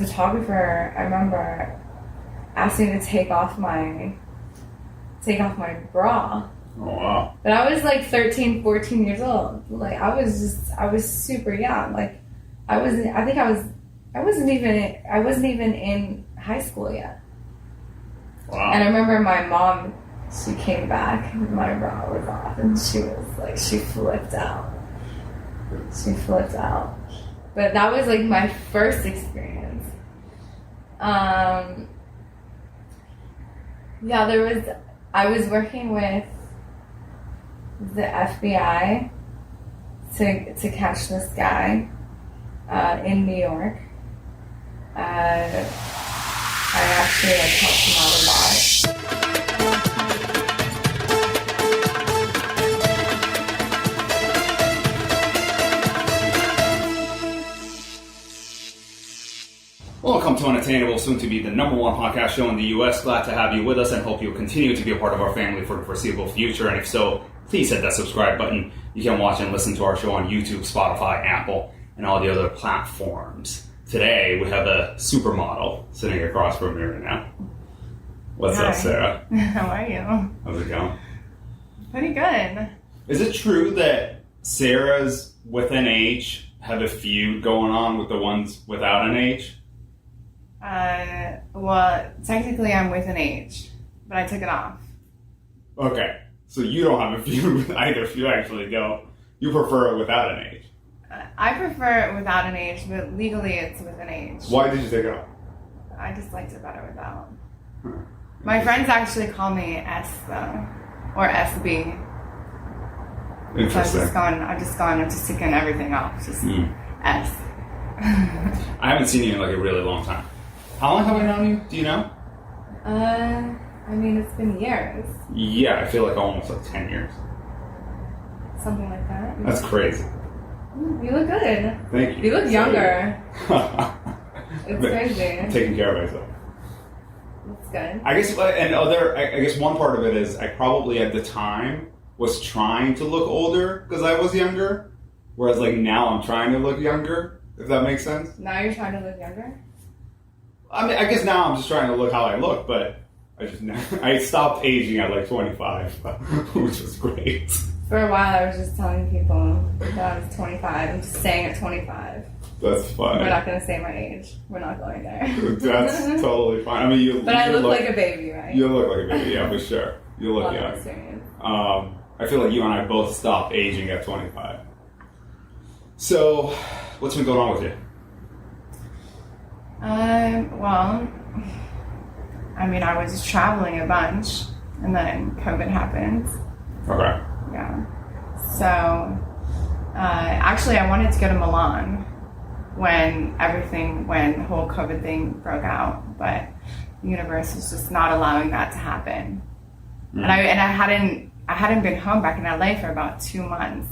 photographer, I remember, asked me to take off my bra. Oh, wow. But I was like 13, 14 years old. Like, I was super young. Like, I wasn't even in high school yet. Wow. And I remember my mom, she came back and my bra was off and she was like, she flipped out. But that was like my first experience. I was working with the FBI to catch this guy in New York. I actually helped him out a lot. Welcome to Unattainable, soon to be the #1 podcast show in the U.S. Glad to have you with us and hope you'll continue to be a part of our family for the foreseeable future. And if so, please hit that subscribe button. You can watch and listen to our show on YouTube, Spotify, Apple, and all the other platforms. Today, we have a supermodel sitting across from me right now. What's Hi. up, Sarah? How are you? How's it going? Pretty good. Is it true that Sarah's with an H have a feud going on with the ones without an H? Well, technically I'm with an H, but I took it off. Okay, so you don't have a feud with either if you actually go. You prefer it without an H. I prefer it without an H, but legally it's with an H. Why did you take it off? I just liked it better without. My friends actually call me S though, or SB. So Interesting. I've just taken everything off, just S. I haven't seen you in like a really long time. How long have I known you? Do you know? I mean, it's been years. Yeah, I feel like almost like 10 years. Something like that. That's crazy. You look good. Thank you. You look younger. It's But crazy. I'm taking care of myself. That's good. I guess one part of it is I probably at the time was trying to look older because I was younger, whereas like now I'm trying to look younger, if that makes sense. Now you're trying to look younger? I mean, I guess now I'm just trying to look how I look, but I stopped aging at like 25, which was great. For a while, I was just telling people that I was 25. I'm just staying at 25. That's fine. We're not going to say my age. We're not going there. That's totally fine. I mean, But I look like a baby, right? You look like a baby, yeah, for sure. You look young. Experience. I feel like you and I both stopped aging at 25. So, what's been going on with you? Well, I mean, I was traveling a bunch, and then COVID happened. Okay. Yeah. So, actually, I wanted to go to Milan when the whole COVID thing broke out, but the universe was just not allowing that to happen. And I hadn't been home back in LA for about 2 months,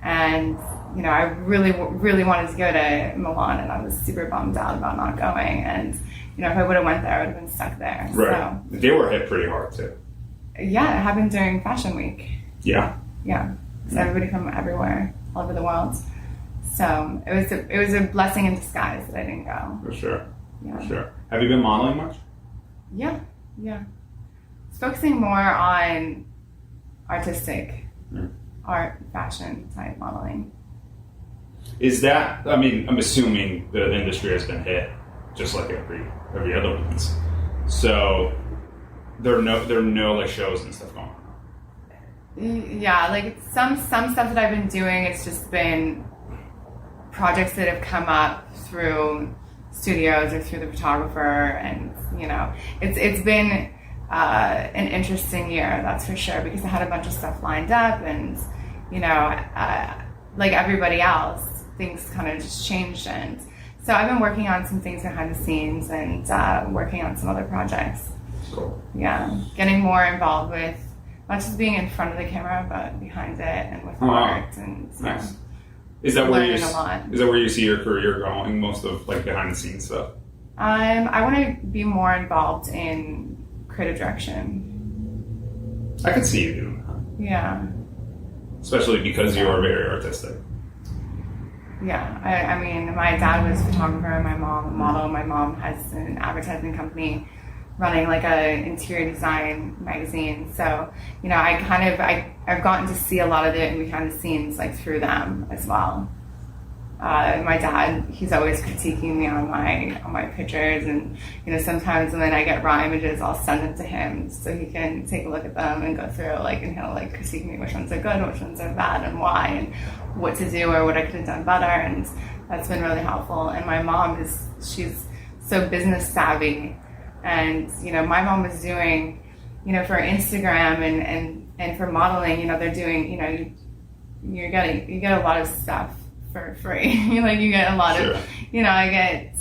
and I really, really wanted to go to Milan, and I was super bummed out about not going. And if I would have went there, I would have been stuck there. Right. So, they were hit pretty hard too. Yeah, it happened during Fashion Week. Yeah. Yeah. So everybody from everywhere, all over the world. So it was a blessing in disguise that I didn't go. For sure. Yeah. For sure. Have you been modeling much? Yeah. It's focusing more on artistic, art, fashion type modeling. Is that? I mean, I'm assuming the industry has been hit, just like every other ones. So there are no like shows and stuff going on. Yeah, like some stuff that I've been doing, it's just been projects that have come up through studios or through the photographer, and it's been an interesting year, that's for sure, because I had a bunch of stuff lined up, and like everybody else, things kind of just changed. And so I've been working on some things behind the scenes and working on some other projects. Cool. Yeah, getting more involved with not just being in front of the camera, but behind it and with art. And nice. Is that where you see your career going? Most of like behind the scenes stuff. I want to be more involved in creative direction. I can see you doing that. Yeah. Especially because you are very artistic. Yeah, I mean, my dad was a photographer, my mom a model. My mom has an advertising company running like a interior design magazine. So, you know, I've gotten to see a lot of it behind the scenes, like through them as well. My dad, he's always critiquing me on my pictures, and you know, sometimes when I get raw images, I'll send them to him so he can take a look at them and go through, like, and he'll like critique me which ones are good, which ones are bad, and why, and what to do or what I could have done better, and that's been really helpful. And my mom she's so business savvy, and you know, my mom was doing, you know, for Instagram and for modeling, you know, they're doing, you know, you get a lot of stuff for free. Like you get a lot Sure. of, you know, I get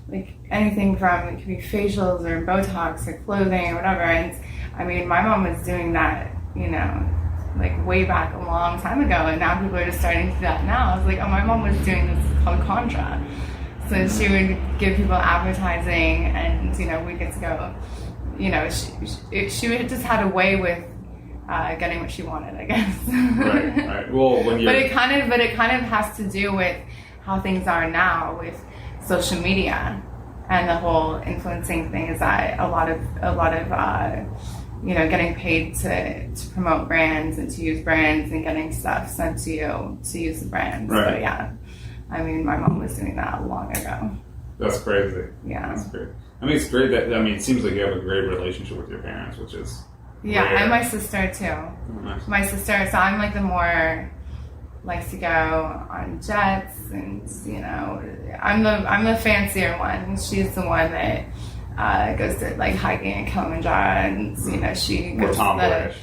like anything from, it could be facials or Botox or clothing or whatever. And I mean, my mom was doing that, you know, like way back a long time ago, and now people are just starting to do that now. I was like, oh, my mom was doing this called Contra. So she would give people advertising, and you know, we get to go, you know, she just had a way with getting what she wanted, I guess. Right. Well, when you but it kind of has to do with how things are now with social media and the whole influencing thing. Is that a lot of you know, getting paid to promote brands and to use brands and getting stuff sent to you to use the brands. Right. So yeah, I mean, my mom was doing that long ago. That's crazy. Yeah, that's great. I mean, it's great that, I mean, it seems like you have a great relationship with your parents, which is yeah, rare. and my sister too. Oh, nice. My sister, so I'm like the more likes to go on jets, and you know, I'm the fancier one. She's the one that goes to like hiking in Kilimanjaro, and you know, she More goes tomboyish.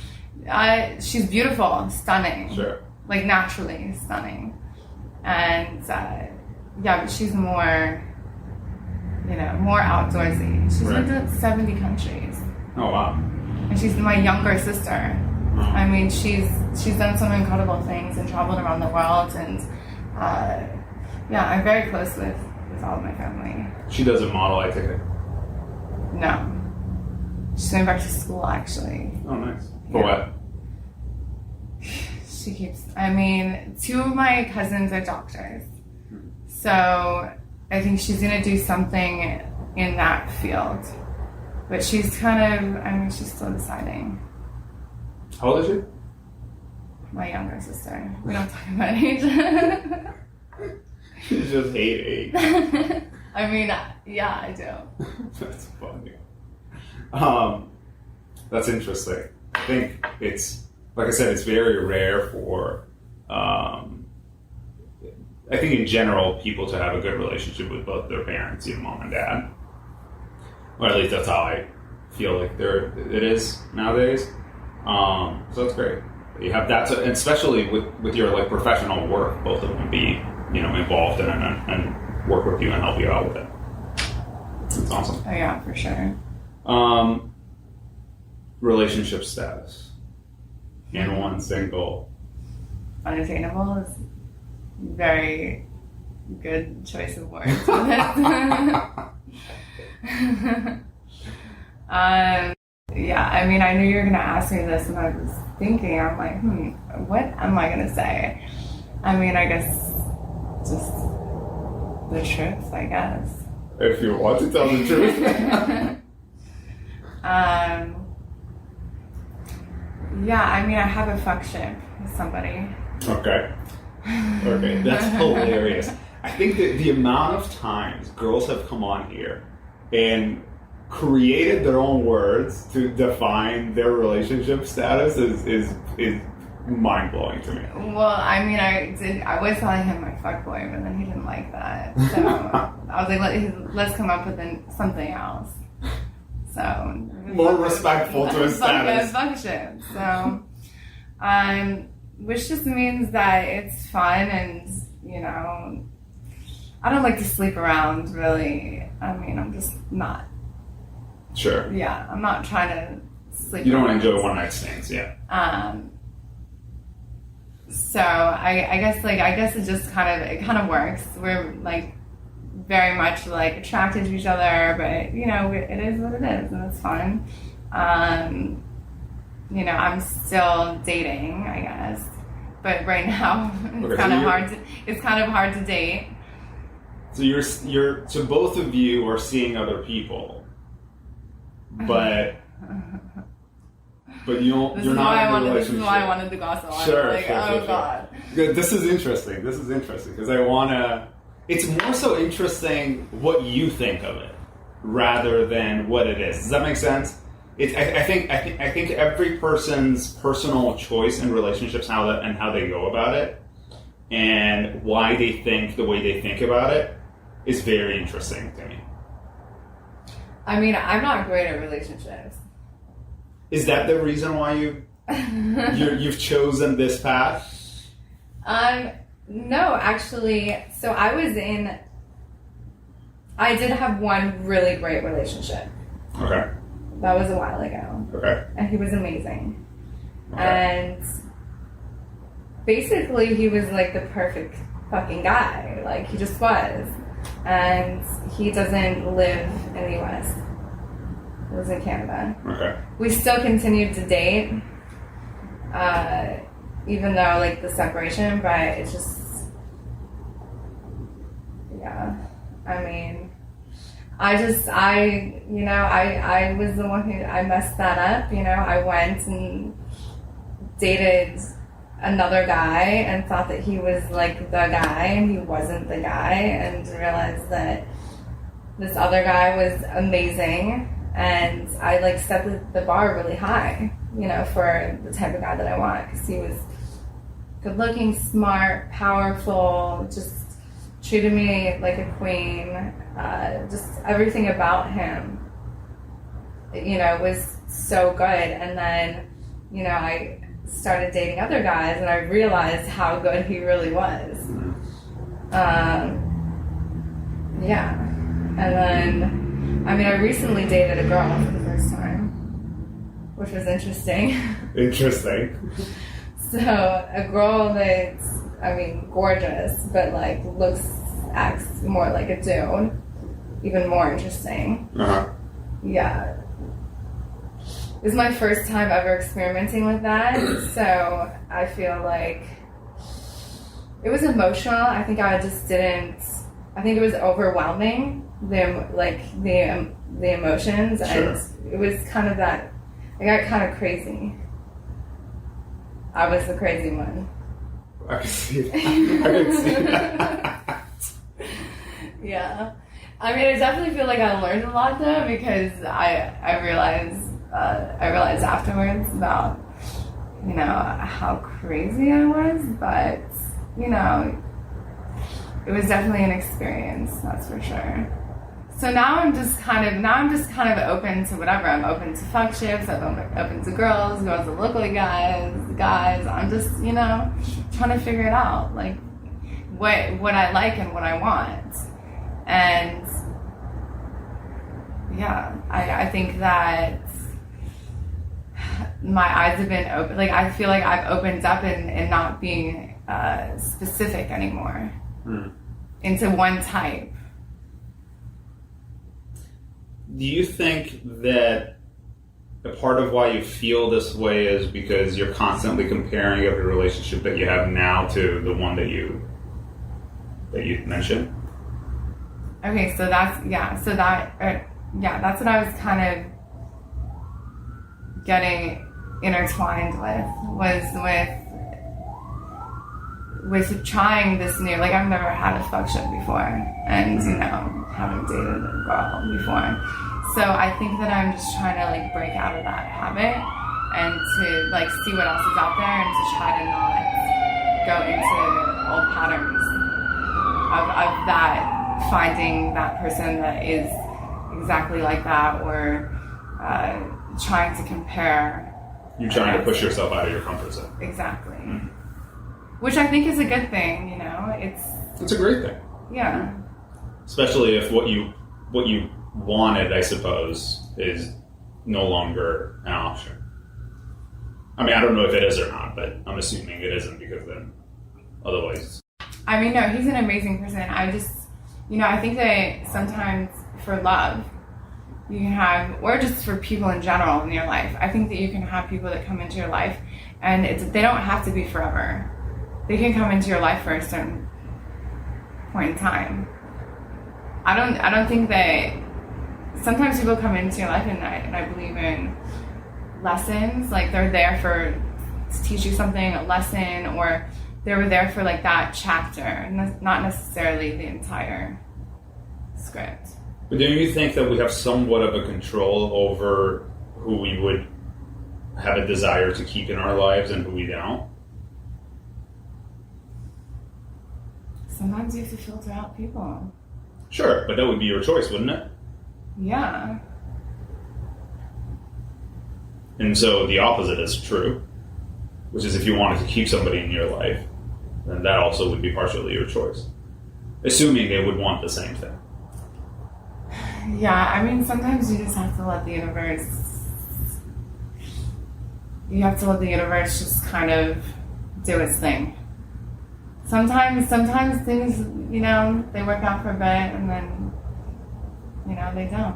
she's beautiful, stunning, Sure. like naturally stunning, and yeah, but she's more, you know, more outdoorsy. She's Right. been to 70 countries. Oh, wow. And she's my younger sister. I mean, she's done some incredible things and traveled around the world, and yeah, I'm very close with all of my family. She doesn't model, I take it. No, she's going back to school actually. Oh, nice. For what? She keeps. I mean, two of my cousins are doctors, so I think she's gonna do something in that field. But she's kind of. I mean, she's still deciding. How old is she? My younger sister. We don't talk about age. You just hate age. I mean, yeah, I do. That's funny. That's interesting. I think it's, like I said, it's very rare for, I think in general, people to have a good relationship with both their parents, either mom and dad. Or at least that's how I feel like it is nowadays. So it's great. You have that, and especially with your like professional work, both of them be, you know, involved in it and work with you and help you out with it. It's awesome. Oh yeah, for sure. Relationship status in one single. Unattainable is very good choice of words. Yeah, I mean, I knew you were going to ask me this, and I was thinking, I'm like, what am I going to say? I mean, I guess just the truth, I guess. If you want to tell the truth. Yeah, I mean, I have a fuckship with somebody. Okay, that's hilarious. I think that the amount of times girls have come on here and created their own words to define their relationship status is mind-blowing to me. Well, I mean, I was calling him my fuckboy, but then he didn't like that. So I was like, let's come up with something else. So more respectful to his status. Fuckship. So, which just means that it's fun, and you know, I don't like to sleep around, really. I mean, I'm just not. Sure. Yeah, I'm not trying to sleep. You don't around. enjoy one night stands, yeah. So I guess it just kind of works. We're like very much like attracted to each other, but you know, it is what it is, and it's fun. You know, I'm still dating, I guess, but right now it's kind of hard to date. So so both of you are seeing other people, but you don't. You're not in a relationship. This is why I wanted to go so long. Sure, God. This is interesting because I wanna. It's more so interesting what you think of it rather than what it is. Does that make sense? I think every person's personal choice in relationships, how they go about it, and why they think the way they think about it, is very interesting to me. I mean, I'm not great at relationships. Is that the reason why you've chosen this path? No, actually. So I did have one really great relationship. Okay. That was a while ago. Okay. And he was amazing. Okay. And basically he was like the perfect fucking guy. Like, he just was. And he doesn't live in the US. He lives in Canada. Okay. We still continued to date, even though, like, the separation, but it's just, yeah. I mean, I was the one who, I messed that up, you know. I went and dated another guy and thought that he was like the guy, and he wasn't the guy, and realized that this other guy was amazing, and I like set the bar really high, you know, for the type of guy that I want, because he was good looking, smart, powerful, just treated me like a queen, just everything about him, you know, was so good. And then, you know, I started dating other guys, and I realized how good he really was. Yeah. And then, I mean, I recently dated a girl for the first time, which was interesting. Interesting. So, a girl that's, I mean, gorgeous, but like acts more like a dude. Even more interesting. Uh-huh. Yeah. It was my first time ever experimenting with that, so I feel like it was emotional. I think I think it was overwhelming, the emotions, Sure. And it was kind of that, I got kind of crazy. I was the crazy one. I can see that. Yeah. I mean, I definitely feel like I learned a lot though, because I realized afterwards about, you know, how crazy I was, but, you know, it was definitely an experience, that's for sure. So now I'm just kind of open to whatever. I'm open to fuck ships, I'm open to girls that look like guys. I'm just, you know, trying to figure it out, like what I like and what I want. And yeah, I think that my eyes have been open. Like, I feel like I've opened up and not being specific anymore into one type. Do you think that a part of why you feel this way is because you're constantly comparing every relationship that you have now to the one that you mentioned? Okay, so that's what I was kind of getting intertwined with trying this new, like, I've never had a fuck ship before, and, you know, haven't dated a girl before. So I think that I'm just trying to, like, break out of that habit and to, like, see what else is out there, and to try to not go into old patterns of that, finding that person that is exactly like that, or trying to compare. You're trying to push yourself out of your comfort zone. Exactly. Which I think is a good thing, you know. It's a great thing. Yeah. Especially if what you wanted, I suppose, is no longer an option. I mean, I don't know if it is or not, but I'm assuming it isn't, because then otherwise. I mean, no, he's an amazing person. I just, you know, I think that sometimes for love, you can have, or just for people in general in your life, I think that you can have people that come into your life, and they don't have to be forever. they can come into your life for a certain point in time. I don't think that sometimes people come into your life, and I believe in lessons. Like they're there to teach you something, a lesson, or they were there for like that chapter, not necessarily the entire script. But do you think that we have somewhat of a control over who we would have a desire to keep in our lives and who we don't? Sometimes you have to filter out people. Sure, but that would be your choice, wouldn't it? Yeah. And so the opposite is true, which is if you wanted to keep somebody in your life, then that also would be partially your choice, assuming they would want the same thing. Yeah, I mean, sometimes you just have to let the universe... You have to let the universe just kind of do its thing. Sometimes things, they work out for a bit, and then, they don't.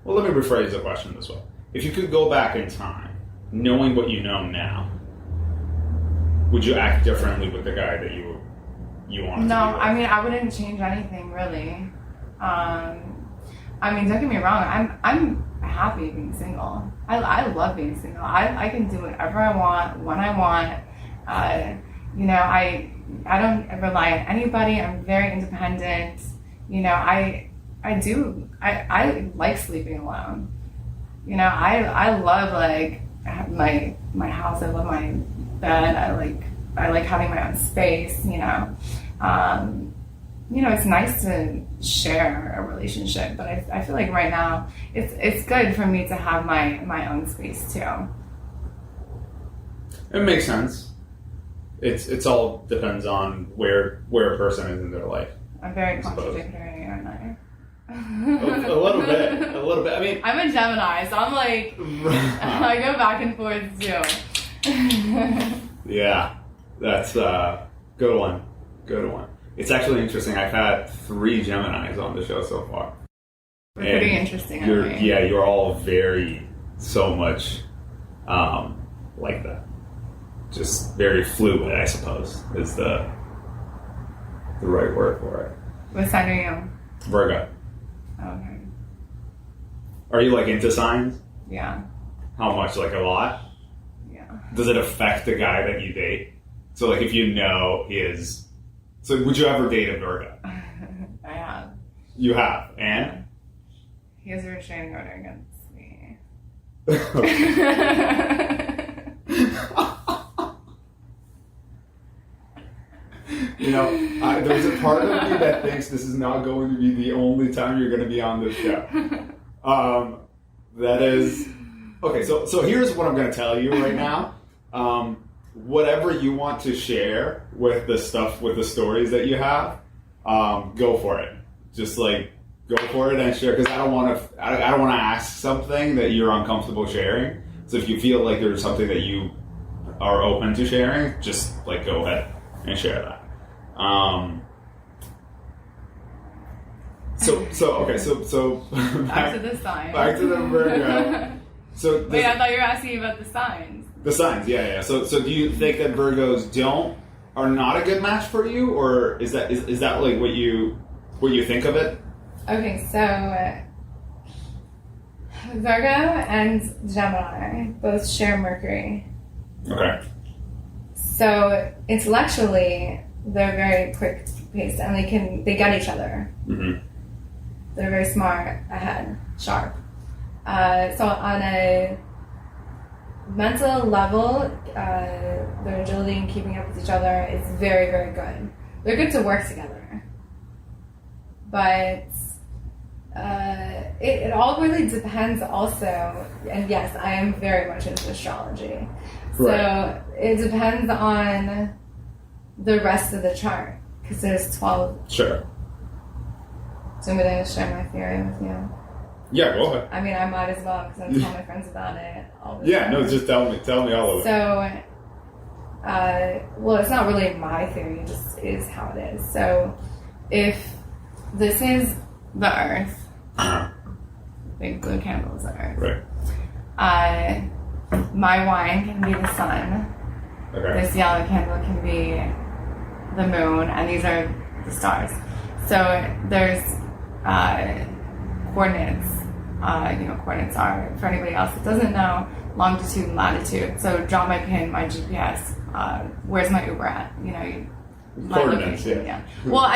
Well, let me rephrase the question this way. If you could go back in time, knowing what you know now, would you act differently with the guy that you wanted to be with? No, I mean, I wouldn't change anything, really. Don't get me wrong, I'm happy being single. I love being single. I can do whatever I want, when I want. I don't rely on anybody. I'm very independent. I like sleeping alone. I love like my house. I love my bed. I like having my own space. It's nice to share a relationship, but I feel like right now it's good for me to have my own space too. It makes sense. It's all depends on where a person is in their life. I'm very contradictory, aren't I? A little bit. I mean, I'm a Gemini, so I'm like, I go back and forth too. Yeah, that's good one. It's actually interesting. I've had 3 Geminis on the show so far. We're pretty interesting. You're all very so much like that. Just very fluid, I suppose, is the right word for it. What sign are you? Virgo. Okay. Are you like into signs? Yeah. How much? Like a lot? Yeah. Does it affect the guy that you date? So like if you know he is... So would you ever date a Virgo? I have. You have? And? He has a restraining order against me. There's a part of me that thinks this is not going to be the only time you're going to be on this show. That is... Okay, so here's what I'm going to tell you right now. Whatever you want to share with the stories that you have, go for it. Just like go for it and share, because I don't want to ask something that you're uncomfortable sharing. So if you feel like there's something that you are open to sharing, just like go ahead and share that. So back to the sign. Back to the Virgo. Wait, I thought you were asking about the signs. The signs, yeah. So do you think that Virgos are not a good match for you, or is that like what you think of it? Okay, so Virgo and Gemini both share Mercury. Okay. So intellectually, they're very quick paced, and they get each other. Mm-hmm. They're very smart, ahead, sharp. So on a mental level, their agility in keeping up with each other is very, very good. They're good to work together. But it all really depends also, and yes, I am very much into astrology. Right. So it depends on the rest of the chart, because there's 12. Sure. So I'm going to share my theory with you. Yeah, go ahead. I mean, I might as well, because I'm telling my friends about it all the time. time. No, just tell me all of it. So, well, it's not really my theory, it just is how it is. So, if this is the Earth, big blue candle is the Earth. Right. My wine can be the sun. Okay. This yellow candle can be the moon, and these are the stars. So there's coordinates. Coordinates are, for anybody else that doesn't know, longitude and latitude. So drop my pin, my GPS. Where's my Uber at? My Coordinates, location. yeah. Well,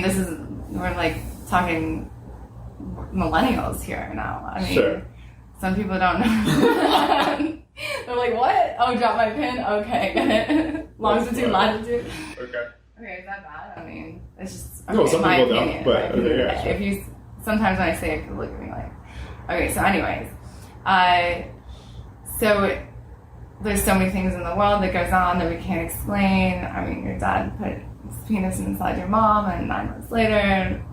this is, we're like talking millennials here now. Sure. Some people don't know. They're like, what? Oh, drop my pin? Okay. Longitude, latitude. Okay, is that bad? It's just... Okay, no, some people opinion, don't, but... Okay, yeah, sure. If you... Sometimes when I say it, people look at me like... Okay, so anyways. So there's so many things in the world that goes on that we can't explain. Your dad put his penis inside your mom, and 9 months later,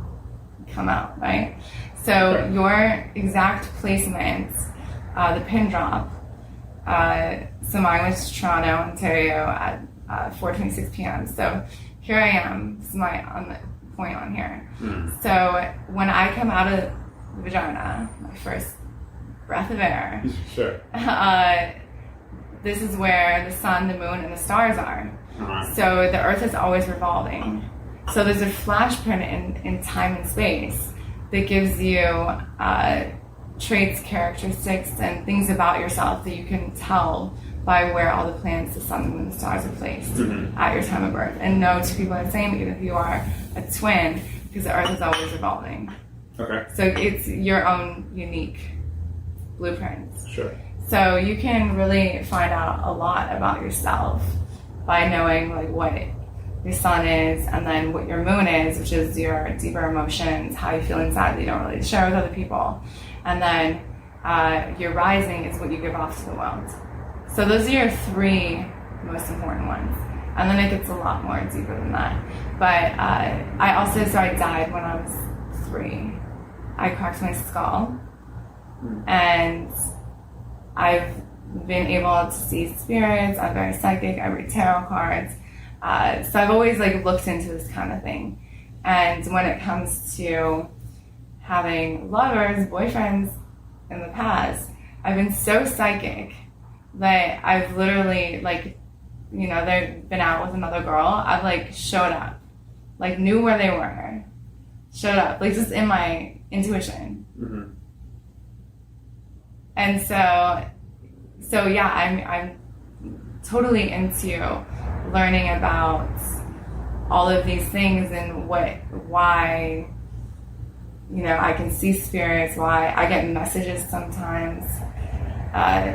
come out, right? So your exact placement, the pin drop, so mine was Toronto, Ontario at 4:26 p.m. So here I am. This is on the point on here. So when I come out of the vagina, my first breath of air, sure. This is where the sun, the moon, and the stars are. So the Earth is always revolving. So there's a flash print in time and space that gives you traits, characteristics, and things about yourself that you can tell by where all the planets, the sun, the moon, the stars are placed at your time of birth. And no two people are the same, even if you are a twin, because the Earth is always revolving. Okay. So it's your own unique blueprint. Sure. So you can really find out a lot about yourself by knowing like what your sun is, and then what your moon is, which is your deeper emotions, how you feel inside that you don't really share with other people. And then your rising is what you give off to the world. So those are your 3 most important ones. And then it gets a lot more deeper than that. But I died when I was 3. I cracked my skull. And I've been able to see spirits. I'm very psychic. I read tarot cards. So I've always looked into this kind of thing. And when it comes to having lovers, boyfriends in the past, I've been so psychic that I've literally they've been out with another girl. I've showed up, knew where they were, showed up, just in my intuition. And so yeah, I'm totally into learning about all of these things and why I can see spirits, why I get messages sometimes,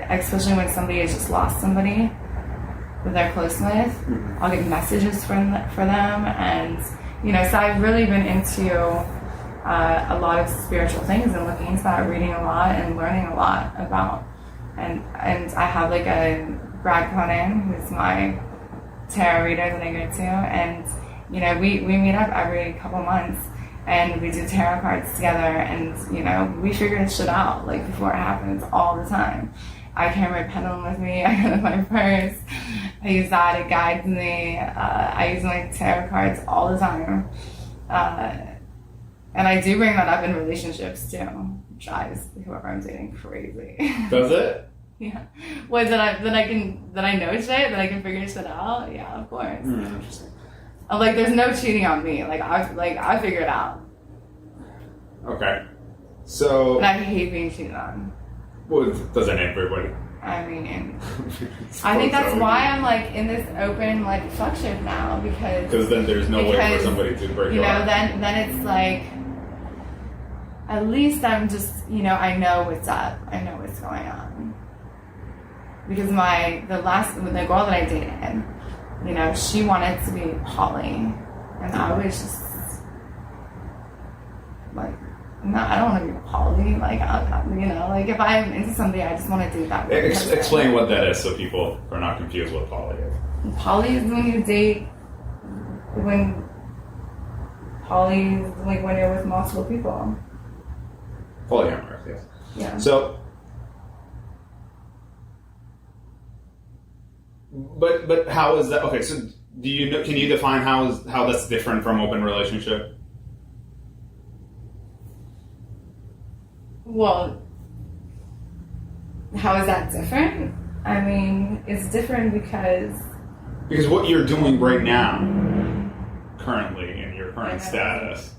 especially when somebody has just lost somebody that they're close with. I'll get messages for them, and so I've really been into a lot of spiritual things and looking into that, reading a lot and learning a lot about, and I have a Brad Conan, who's my tarot reader that I go to, and we meet up every couple months and we do tarot cards together, and we figure this shit out before it happens all the time. I carry my pendulum with me, I go with my purse, I use that, it guides me, I use my tarot cards all the time, and I do bring that up in relationships too, which drives whoever I'm dating crazy. Does it? Yeah. What, that I know shit, that I can figure shit out? Yeah, of course. Interesting. I'm there's no cheating on me. I figure it out. Okay. So. And I hate being cheated on. Well, doesn't everybody? I think that's why I'm in this open fuck shit now, because then there's no way for somebody to break your heart. then it's at least I'm just I know what's up. I know what's going on. Because the girl that I dated, she wanted to be poly, and I was just no, I don't want to be poly. If I'm into somebody, I just want to do that. Explain what that is, so people are not confused what poly is. Poly is when you date. Poly is when you're with multiple people. Polyamorous, yes. Yeah. So. But how is that? Okay, so do you know? Can you define how that's different from open relationship? Well, how is that different? It's different because Because what you're doing right now, currently, in your current status,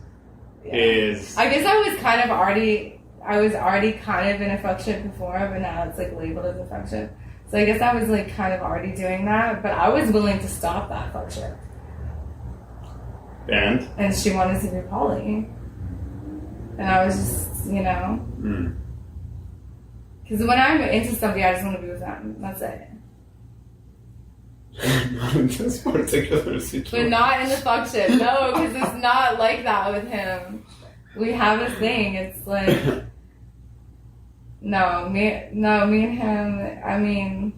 is... I guess I was already kind of in a fuck shit before, but now it's like labeled as a fuck shit. So I guess I was like kind of already doing that, but I was willing to stop that fuck shit. And she wanted to be poly. And I was just, you know... Because when I'm into somebody, I just want to be with them. That's it. Not in this particular situation. But not in the fuck shit. No, because it's not like that with him. We have a thing. It's like... me and him, I mean...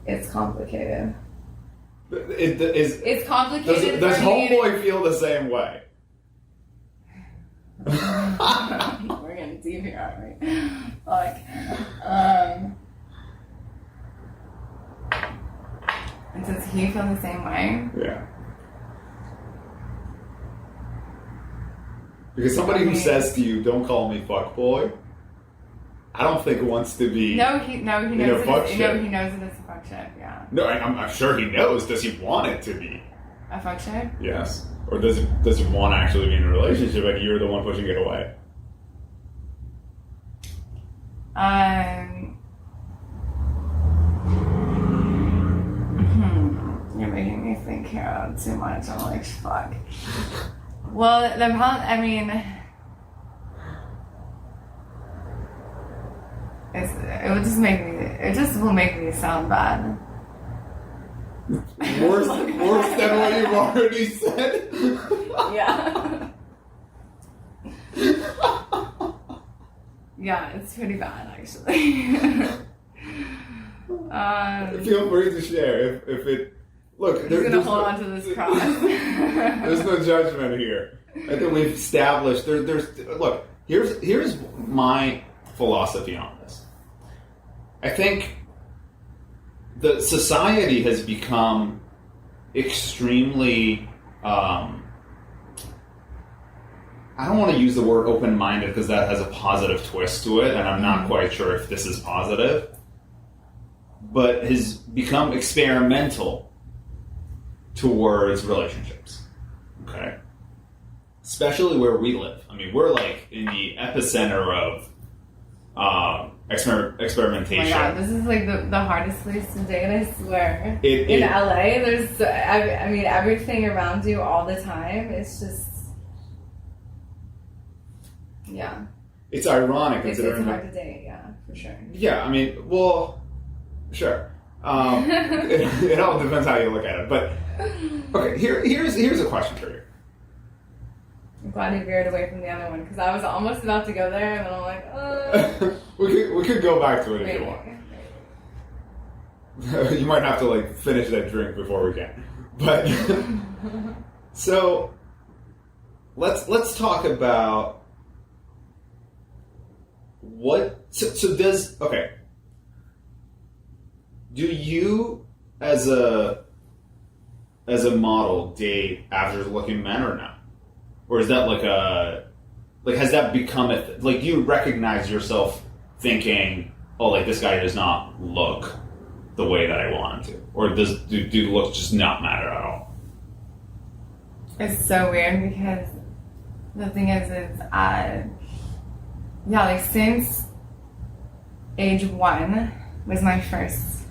It's complicated. It's complicated. Does homeboy feel the same way? We're getting deep here, aren't we? Like, and does he feel the same way? Yeah. Because somebody who says to you, "Don't call me fuckboy," I don't think wants to be. No, he knows it. He knows it is a fuck shit. Yeah. No, I'm sure he knows. Does he want it to be a fuck shit? Yes. Or does he want to actually be in a relationship and you're the one pushing it away? You're making me think here too much. I'm like, fuck. Well, the problem, I mean, it will make me sound bad. Worse than what you've already said? Yeah. Yeah, it's pretty bad, actually. Feel free to share if it... Look, he's gonna hold on to this cross. There's no judgment here. I think we've established... Look, here's my philosophy on this. I think the society has become extremely... I don't want to use the word open-minded because that has a positive twist to it, and I'm not quite sure if this is positive, but has become experimental towards relationships. Okay? Especially where we live. I mean, we're like in the epicenter of experimentation. Oh my God, this is like the hardest place to date, I swear. In LA, there's, I mean, everything around you all the time. It's just, yeah. It's ironic. It's hard to date, yeah, for sure. Yeah, I mean, well, sure. It all depends how you look at it. But, okay, here's a question for you. I'm glad you veered away from the other one, because I was almost about to go there, and then I'm like, we could go back to it if maybe. you want. You might have to, like, finish that drink before we can. But, so, let's talk about do you as a model date average looking men or no? Or is that has that become do you recognize yourself thinking, oh, like this guy does not look the way that I want him to? Or do looks just not matter at all? It's so weird because the thing is since age 1 was my first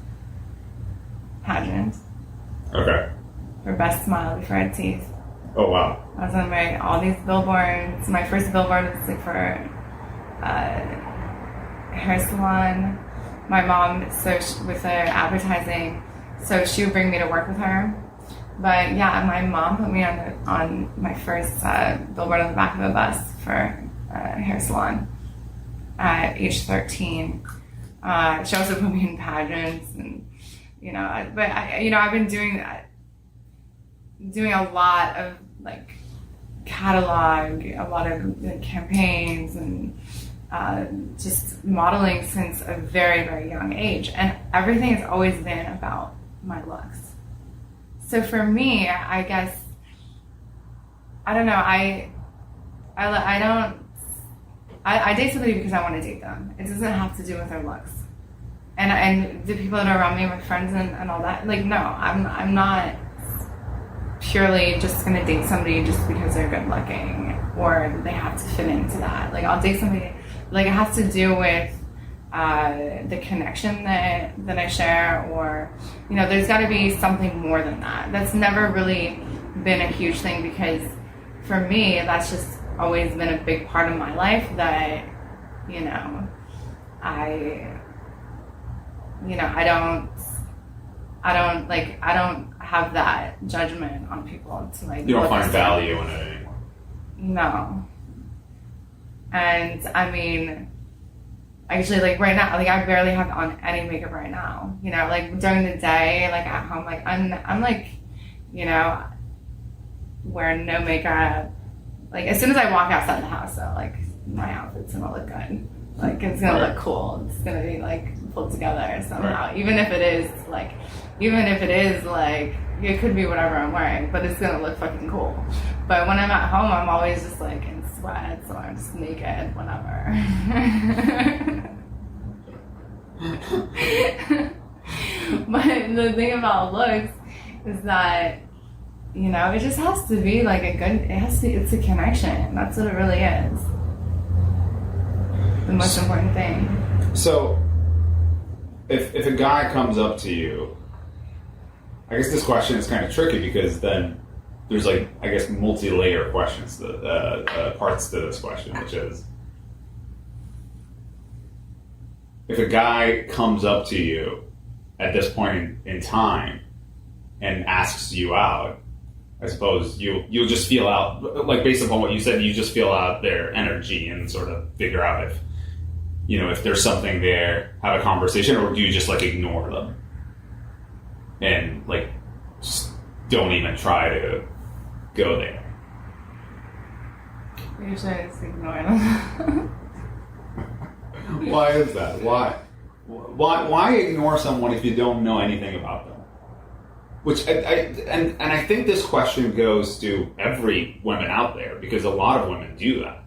pageant. Okay. For best smile before I had teeth. Oh wow. I was on all these billboards. My first billboard was like for hair salon. My mom, with her advertising, so she would bring me to work with her. But yeah, my mom put me on my first billboard on the back of a bus for a hair salon at age 13. She also put me in pageants, and I've been doing a lot of like catalog, a lot of campaigns, and just modeling since a very, very young age, and everything has always been about my looks. So for me, I guess, I don't know, I date somebody because I want to date them. It doesn't have to do with their looks. and the people that are around me, my friends and all that, like, no, I'm not purely just gonna date somebody just because they're good looking or they have to fit into that. Like, I'll date somebody, like, it has to do with the connection that I share, or, you know, there's got to be something more than that. That's never really been a huge thing, because for me, that's just always been a big part of my life that, you know, I don't have that judgment on people to, like, you don't find value in it anymore. No. And I mean, actually, like, right now, like, I barely have on any makeup right now, you know, like, during the day, like, at home, like, I'm like, you know, wearing no makeup, like, as soon as I walk outside the house, though, like, my outfit's gonna look good, like, it's gonna look cool, it's gonna be, like, pulled together somehow, even if it is, like, it could be whatever I'm wearing, but it's gonna look fucking cool. But when I'm at home, I'm always just, like, in sweats, or I'm just naked, whatever. But the thing about looks is that, you know, it just has to be, like, it's a connection. That's what it really is. The most important thing. So, if a guy comes up to you, I guess this question is kind of tricky, because then there's, like, I guess, multi-layer questions, parts to this question, which is, if a guy comes up to you at this point in time and asks you out, I suppose you'll just feel out, like, based upon what you said, you just feel out their energy and sort of figure out if, you know, if there's something there, have a conversation, or do you just, like, ignore them and, like, just don't even try to go there? Usually I just ignore them. Why is that? Why ignore someone if you don't know anything about them? Which I think this question goes to every woman out there, because a lot of women do that.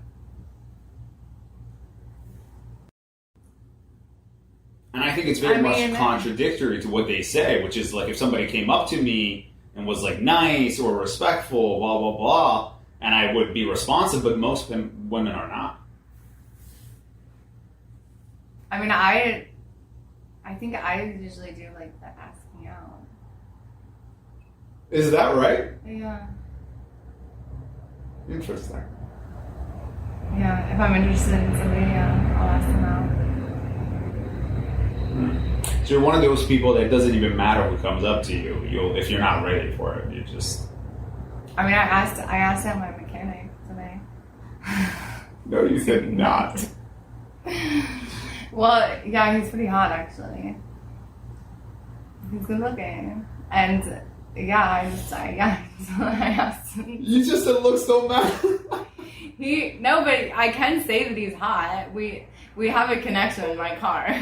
And I think it's very much contradictory to what they say, which is, like, if somebody came up to me and was, like, nice or respectful, blah, blah, blah, and I would be responsive, but most women are not. I mean, I think I usually do, like, the asking out. Is that right? Yeah. Interesting. Yeah, if I'm interested in somebody, yeah, I'll ask them out. So you're one of those people that doesn't even matter who comes up to you. If you're not ready for it, you just. I mean, I asked out my mechanic today. No, you did not. Well, yeah, he's pretty hot, actually. He's good looking, and yeah, I asked him. You just look so mad. No, but I can say that he's hot. We have a connection in my car.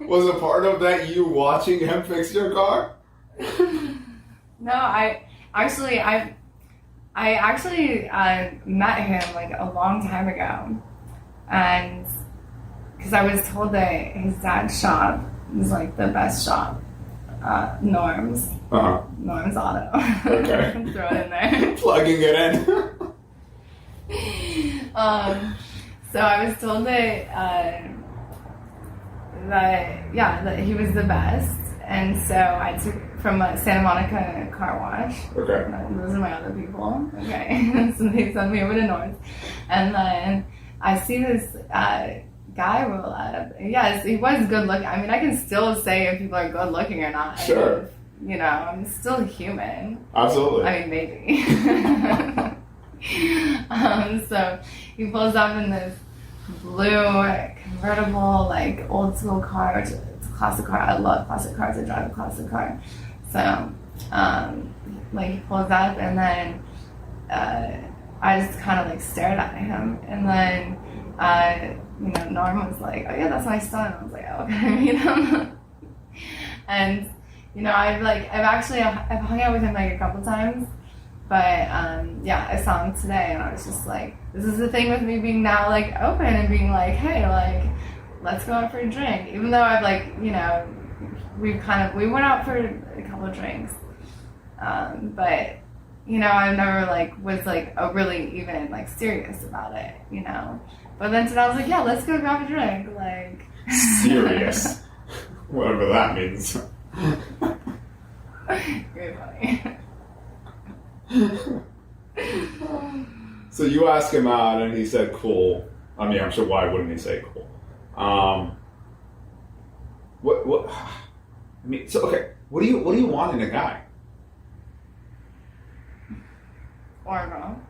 Was a part of that you watching him fix your car? No, I actually met him, like, a long time ago, and because I was told that his dad's shop is, like, the best shop, Norm's. Norm's Auto. Okay. Throw it in there. Plugging it in. So I was told that he was the best, and so I took from Santa Monica Car Wash. Okay. Those are my other people. Okay. So they sent me over to North, and then I see this guy roll up. Yes, he was good looking. I mean, I can still say if people are good looking or not. Sure. You know, I'm still human. Absolutely. I mean, maybe. So he pulls up in this blue convertible, like, old school car, which it's a classic car. I love classic cars. I drive a classic car. So, like, he pulls up, and then I just kind of, like, stared at him, and then you know, Norm was like, "Oh yeah, that's my son." I was like, "Oh, okay," you know. And you know, I've hung out with him, like, a couple times, but yeah, I saw him today, and I was just like, this is the thing with me being now, like, open and being like, hey, like, let's go out for a drink. Even though I've like, you know, we went out for a couple of drinks. But, you know, I never like was like really even like serious about it, you know. But then today I was like, yeah, let's go grab a drink. Like serious. Whatever that means. Very funny. So you asked him out and he said cool. I mean, I'm sure why wouldn't he say cool? What I mean, so okay, what do you want in a guy? Or a girl.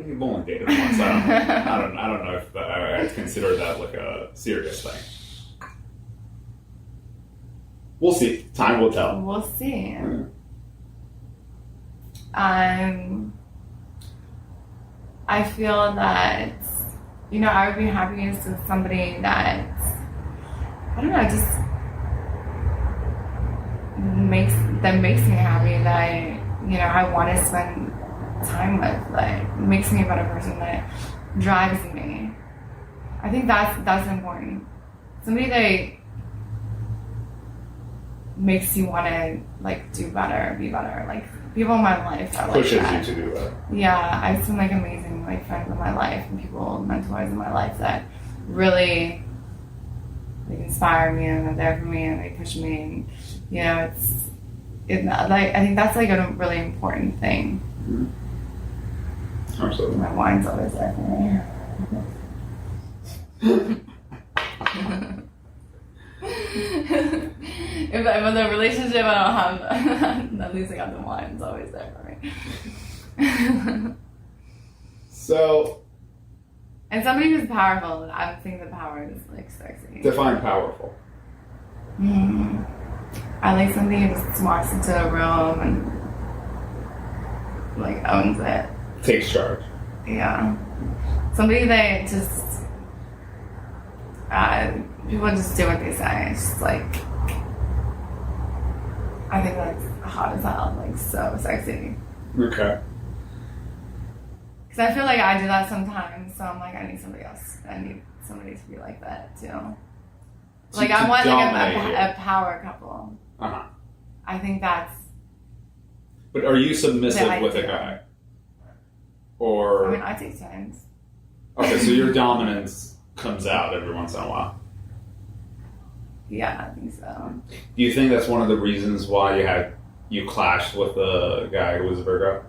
You've only dated once. I don't know if I'd consider that like a serious thing. We'll see. Time will tell. We'll see. I feel that, you know, I would be happiest with somebody that, I don't know, just makes me happy, that, you know, I want to spend time with, that makes me a better person, that drives me. I think that's important. Somebody that makes you want to like do better, be better. Like people in my life that pushes like that. you to do that. Yeah, I have some like amazing like friends in my life and people, mentors in my life that really like inspire me and are there for me and they push me, and you know it's like I think that's like a really important thing. Mm-hmm. Absolutely. My wine's always there for me. If I'm in a relationship, I don't have, at least I got the wine. It's always there for me. So. And somebody who's powerful, I think the power is like sexy. Define powerful. I like somebody who just walks into a room and like owns it. Takes charge. Yeah. Somebody that just, people just do what they say. It's just like, I think that's hot as hell, like so sexy. Okay. Because I feel like I do that sometimes, so I'm like, I need somebody else. I need somebody to be like that too. Like I want like a power couple. Uh-huh. I think that's. But are you submissive with a guy? Or. I mean, I take turns. Okay, so your dominance comes out every once in a while. Yeah, I think so. Do you think that's one of the reasons why you clashed with a guy who was a Virgo?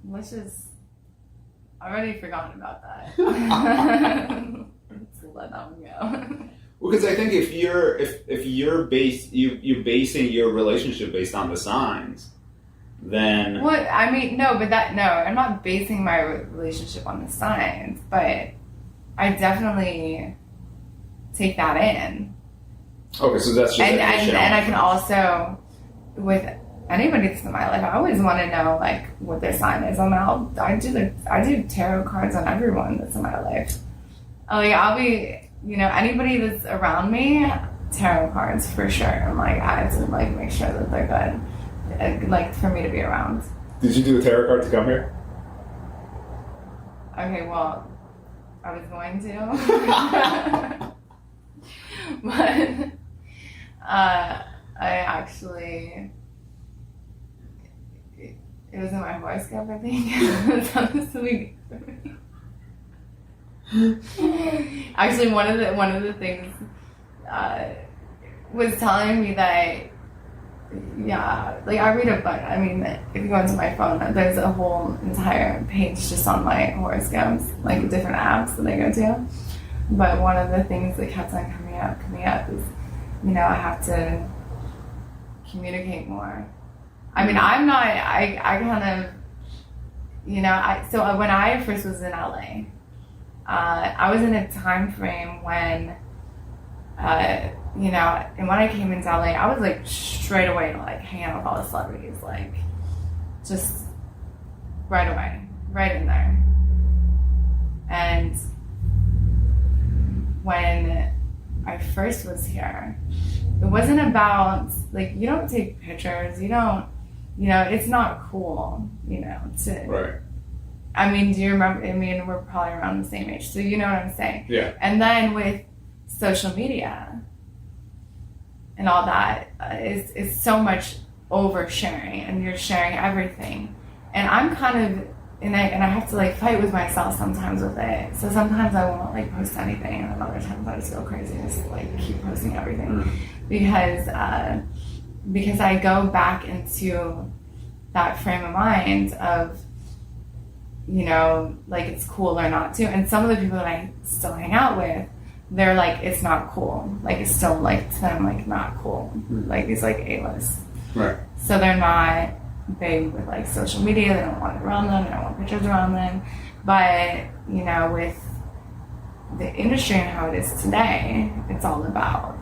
Let's just. I already forgotten about that. Let's let that one go. Well, because I think if you're basing your relationship based on the signs, then What I mean, no, I'm not basing my relationship on the signs, but I definitely take that in. Okay, so that's just and I can also, with anybody that's in my life, I always want to know like what their sign is. I do tarot cards on everyone that's in my life. Like I'll be, you know, anybody that's around me, tarot cards for sure. I'm like I have to like make sure that they're good, like for me to be around. Did you do a tarot card to come here? Okay, well, I was going to, but I actually. It was in my horoscope, I think. Actually, one of the things was telling me that, yeah, like I read a book. I mean, if you go into my phone, there's a whole entire page just on my horoscopes, like different apps that I go to. But one of the things that kept on coming up is, you know, I have to communicate more. I mean, I'm not, I kind of, you know, so when I first was in LA, I was in a time frame when, you know, and when I came into LA, I was like straight away like hanging out with all the celebrities, like just right away, right in there. And when I first was here, it wasn't about, like, you don't take pictures, you know, it's not cool, you know, to right. I mean, do you remember? I mean, we're probably around the same age, so you know what I'm saying. Yeah. And then with social media and all that, it's so much oversharing, and you're sharing everything. And I'm kind of and I have to like fight with myself sometimes with it. So sometimes I won't like post anything, and other times I just go crazy and just like keep posting everything because I go back into that frame of mind of, you know, like it's cool or not to. And some of the people that I still hang out with, they're like, it's not cool. Like it's still like to them like not cool. Like these like A-list. Right. So they're not big with like social media. They don't want it around them. They don't want pictures around them. But, you know, with the industry and how it is today, it's all about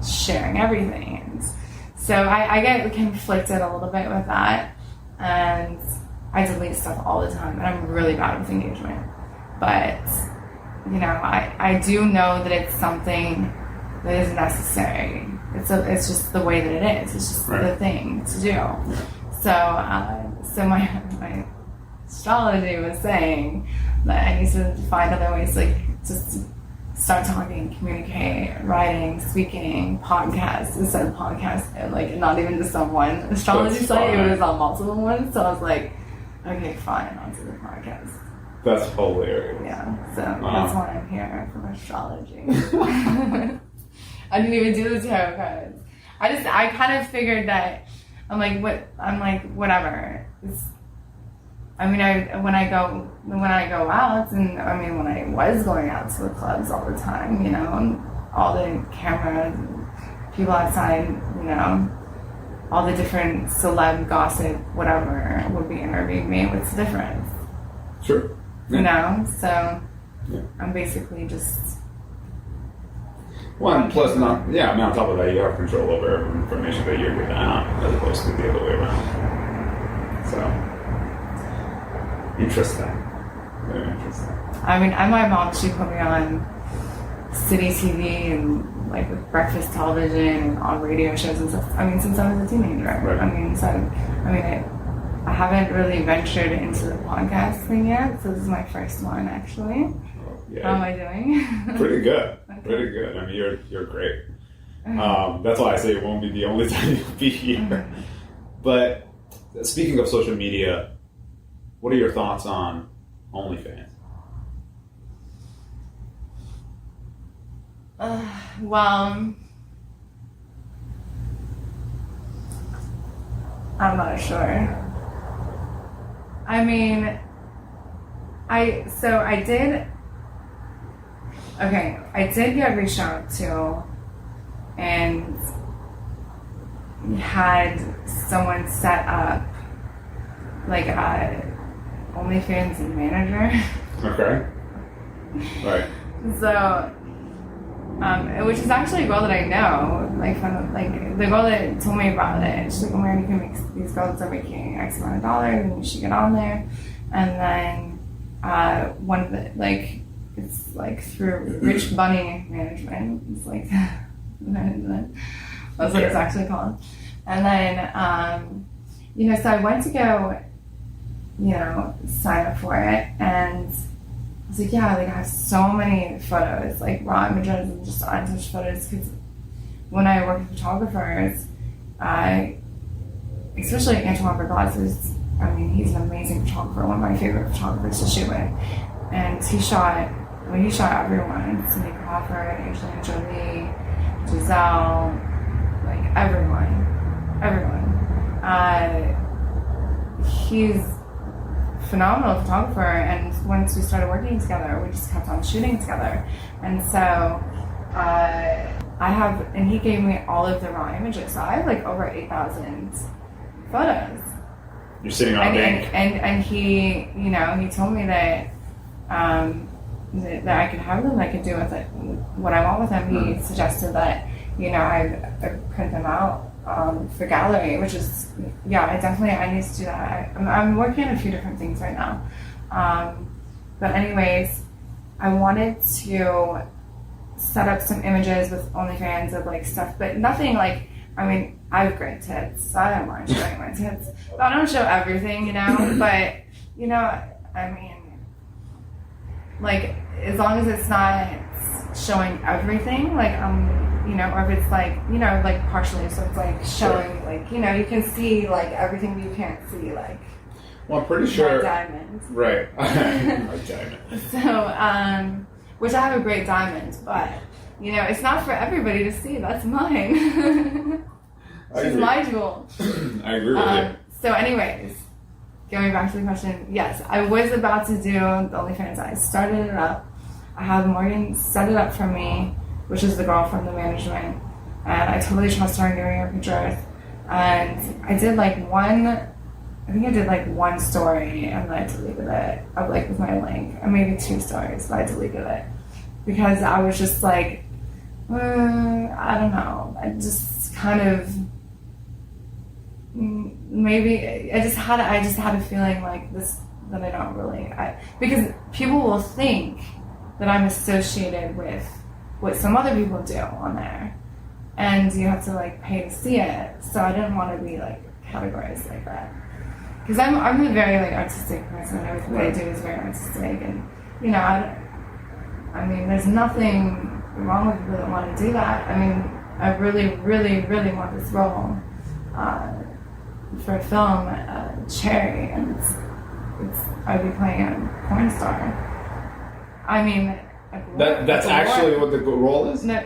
sharing everything. And so I get conflicted a little bit with that. And I delete stuff all the time. And I'm really bad with engagement. But, you know, I do know that it's something that is necessary. It's just the way that it is. It's just the thing to do. Yeah. So my astrology was saying that I need to find other ways, like just start talking, communicate, writing, speaking, podcasts. Instead of podcasts, like not even just on one astrology site, it was on multiple ones. So I was like, okay, fine, I'll do the podcast. That's hilarious. Yeah, so that's why I'm here for astrology. I didn't even do the tarot cards. I kind of figured that I'm like whatever. When I go out, and I mean when I was going out to the clubs all the time, you know, and all the cameras, and people outside, you know, all the different celeb gossip, whatever, would be interviewing me. What's the difference? Sure. Yeah. You know, so I'm basically just. Well, and plus, on top of that, you have control over information that you're giving out as opposed to the other way around. So, interesting. Very interesting. I mean, my mom, she put me on city TV and like with breakfast television and on radio shows and stuff. I mean, since I was a teenager. Right. I haven't really ventured into the podcast thing yet, so this is my first one actually. Yeah. How am I doing? Pretty good. Okay. Pretty good. I mean, you're great. That's why I say it won't be the only time you'll be here. But speaking of social media, what are your thoughts on OnlyFans? Well, I'm not sure. I mean, I did get reached out to, and had someone set up like a OnlyFans manager. Okay. Right. So, which is actually a girl that I know, like the girl that told me about it. She's like, "Oh my God, you can make these girls are making X amount of dollars, and you should get on there." And then one of the it's like through Rich Bunny Management. It's like management. That's what it's actually called. And then you know, so I went to go, you know, sign up for it, and I was like, yeah, like I have so many photos, like raw images and just untouched photos, because when I work with photographers, especially Antoine Berglas, I mean, he's an amazing photographer, one of my favorite photographers to shoot with, and he shot everyone, Cindy Crawford, Angelina Jolie, Giselle, like everyone. He's phenomenal photographer, and once we started working together, we just kept on shooting together. And so he gave me all of the raw images, so I have like over 8,000 photos. You're sitting on a bank. And he, you know, he told me that that I could have them, I could do with it what I want with them. He suggested that, you know, I print them out for gallery, which is, I need to do that. I'm working on a few different things right now. But anyways, I wanted to set up some images with OnlyFans of like stuff, but nothing like, I mean, I have great tits, so I don't mind showing my tits. But I don't show everything, you know, but, you know, I mean, like, as long as it's not showing everything, like, you know, or if it's like, you know, like partially, so it's like showing, like, you know, you can see like everything, but you can't see like. Well, I'm pretty sure. Diamond. Right. My diamond. So, which I have a great diamond, but you know, it's not for everybody to see. That's mine. She's my jewel. I agree with you. So, anyways, going back to the question, yes, I was about to do the OnlyFans. I started it up. I had Morgan set it up for me, which is the girl from the management, and I totally trust her in giving her pictures. And I did like one story, and then I deleted it. Of like with my link, and maybe 2 stories, but I deleted it because I was just like, I don't know. I just kind of maybe I just had a feeling like this that I don't really because people will think that I'm associated with what some other people do on there, and you have to like pay to see it. So I didn't want to be like categorized like that because I'm a very like artistic person. Everything I do is very artistic, and you know I mean there's nothing wrong with people that want to do that. I mean I really really want this role for a film, Cherry, and it's I'd be playing a porn star. I mean, that's actually what the role is? No,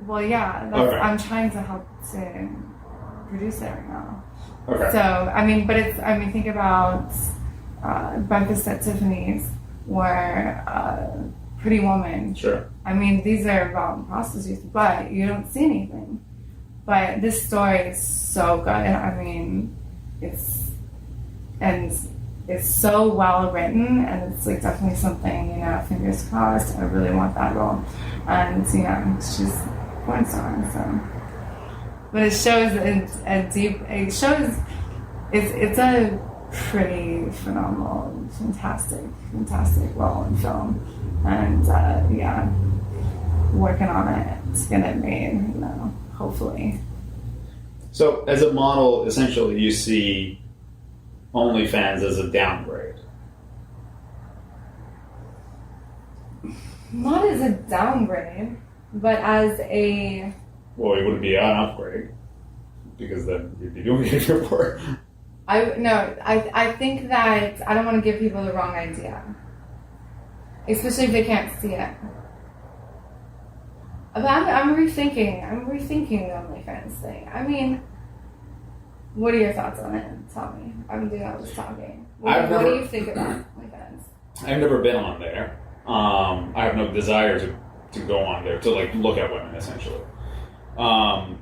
well, yeah. Okay. I'm trying to help to produce it right now. Okay. So, I mean, but it's, I mean, think about Breakfast at Tiffany's or Pretty Woman. Sure. I mean, these are about prostitutes, but you don't see anything. But this story is so good. I mean, it's so well written, and it's like definitely something, you know, fingers crossed. I really want that role. And, you know, she's a porn star, so. But it shows it's a pretty phenomenal, fantastic role in film. And, yeah, working on it to get it made, you know, hopefully. So, as a model, essentially, you see OnlyFans as a downgrade. Not as a downgrade, but as a... Well, it wouldn't be an upgrade, because then you'd be doing it for. I think that I don't want to give people the wrong idea, especially if they can't see it. But I'm rethinking the OnlyFans thing. I mean, what are your thoughts on it? Tell me. I've been doing all this talking. What do you think about OnlyFans? I've never been on there. I have no desire to go on there to like look at women, essentially. Well,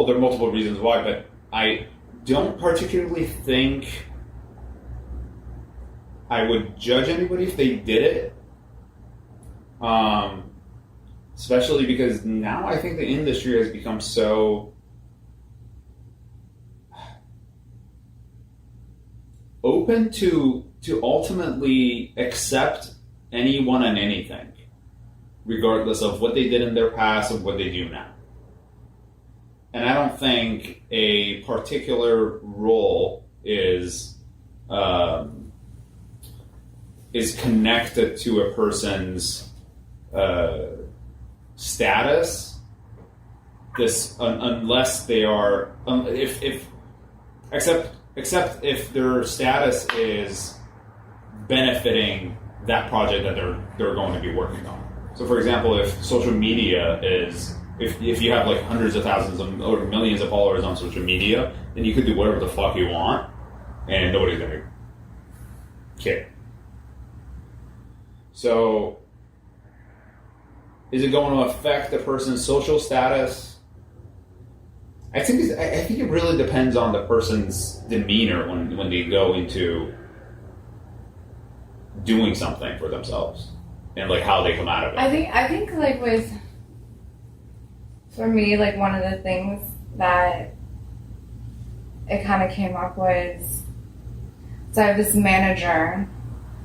there are multiple reasons why, but I don't particularly think I would judge anybody if they did it. Especially because now I think the industry has become so open to ultimately accept anyone and anything, regardless of what they did in their past and what they do now. And I don't think a particular role is connected to a person's status. Unless they are, except if their status is benefiting that project that they're going to be working on. So, for example, if social media is, if you have like hundreds of thousands or millions of followers on social media, then you could do whatever the fuck you want, and nobody's gonna care. So, is it going to affect a person's social status? I think it really depends on the person's demeanor when they go into doing something for themselves and like how they come out of it. I think like for me, like one of the things that it kind of came up was, so I have this manager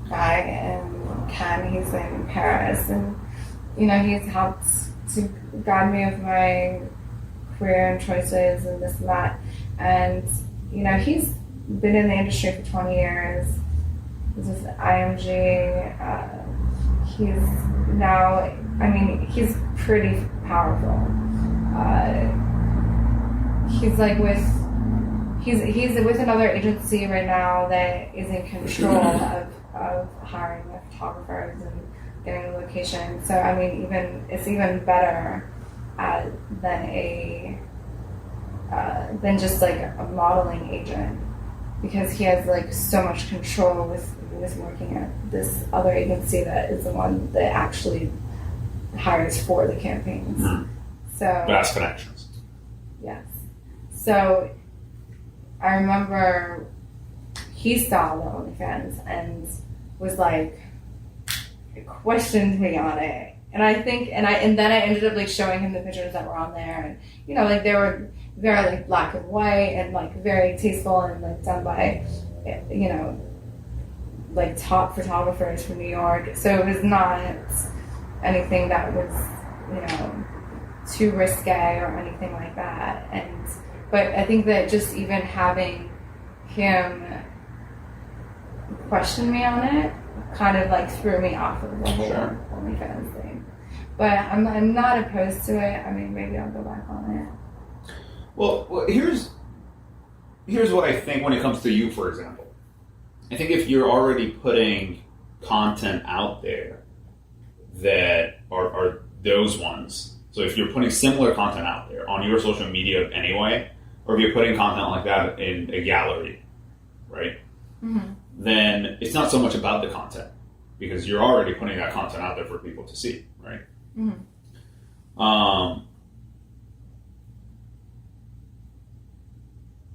guy, and Ken, he's in Paris, and you know, he's helped to guide me with my career and choices and this and that. And, you know, he's been in the industry for 20 years. This is IMG. He's now, I mean, he's pretty powerful. He's like he's with another agency right now that is in control of hiring the photographers and getting the location. So I mean, it's even better than just like a modeling agent, because he has like so much control with working at this other agency that is the one that actually hires for the campaigns. So vast connections. Yes. So I remember he saw the OnlyFans and was like, questioned me on it. And I think, and then I ended up like showing him the pictures that were on there, and you know, like they were very like black and white and like very tasteful and like done by, you know, like top photographers from New York. So it was not anything that was, you know, too risque or anything like that. But I think that just even having him question me on it kind of like threw me off of the whole OnlyFans thing. But I'm not opposed to it. I mean, maybe I'll go back on it. Well, here's what I think when it comes to you, for example. I think if you're already putting content out there that are those ones, so if you're putting similar content out there on your social media anyway, or if you're putting content like that in a gallery, right? Mm-hmm. Then it's not so much about the content, because you're already putting that content out there for people to see, right? Mm-hmm.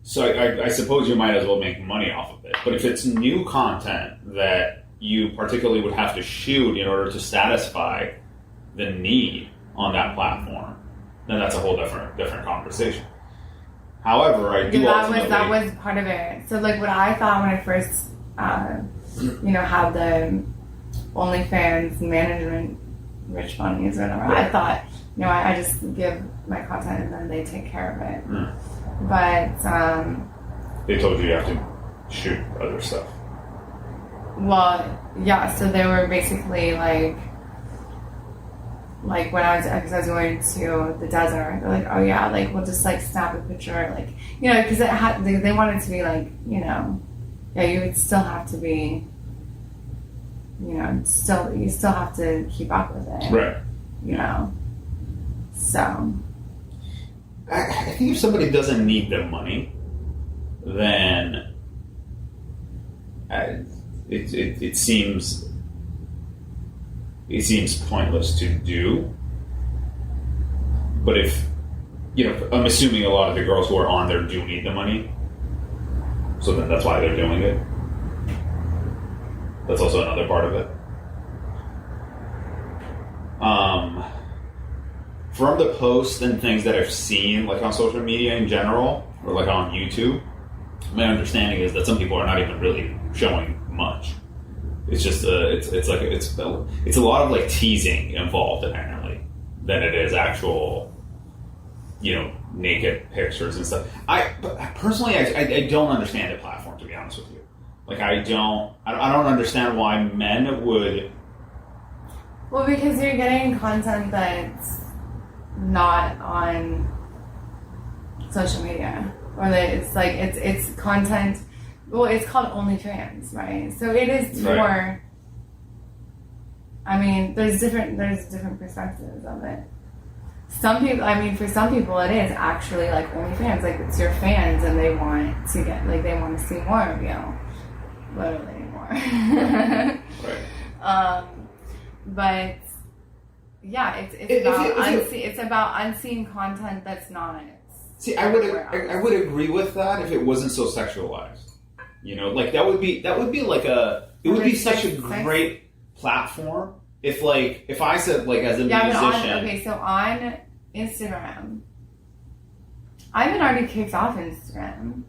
So I suppose you might as well make money off of it. But if it's new content that you particularly would have to shoot in order to satisfy the need on that platform, then that's a whole different conversation. However, I do that was part of it. So like what I thought when I first you know, had the OnlyFans management rich bunnies or whatever, right. I thought, you know, I just give my content and then they take care of it. Mm. But they told you have to shoot other stuff. Well, yeah. So they were basically like when I was going to the desert, they're like, oh yeah, like we'll just like snap a picture, like, you know, because they wanted it to be like, you know, yeah, you would still have to be, you know, you still have to keep up with it, right? You know, so. I think if somebody doesn't need the money, then it seems pointless to do. But if, you know, I'm assuming a lot of the girls who are on there do need the money, so then that's why they're doing it. That's also another part of it. From the posts and things that I've seen, like on social media in general, or like on YouTube, my understanding is that some people are not even really showing much. It's just it's a lot of like teasing involved apparently than it is actual, you know, naked pictures and stuff. But personally, I don't understand the platform, to be honest with you. Like I don't understand why men would. Well, because you're getting content that's not on social media, or that it's like it's content. Well, it's called OnlyFans, right? So it is for. Right. I mean, there's different perspectives of it. Some people, I mean, for some people, it is actually like OnlyFans, like it's your fans, and they want to get like they want to see more of you, literally more. Right. But. Yeah, it's about unseen content that's not. See, I would agree with that if it wasn't so sexualized. You know, like that would be like it would be such a great platform if I said like as a musician. So on Instagram, I've been already kicked off Instagram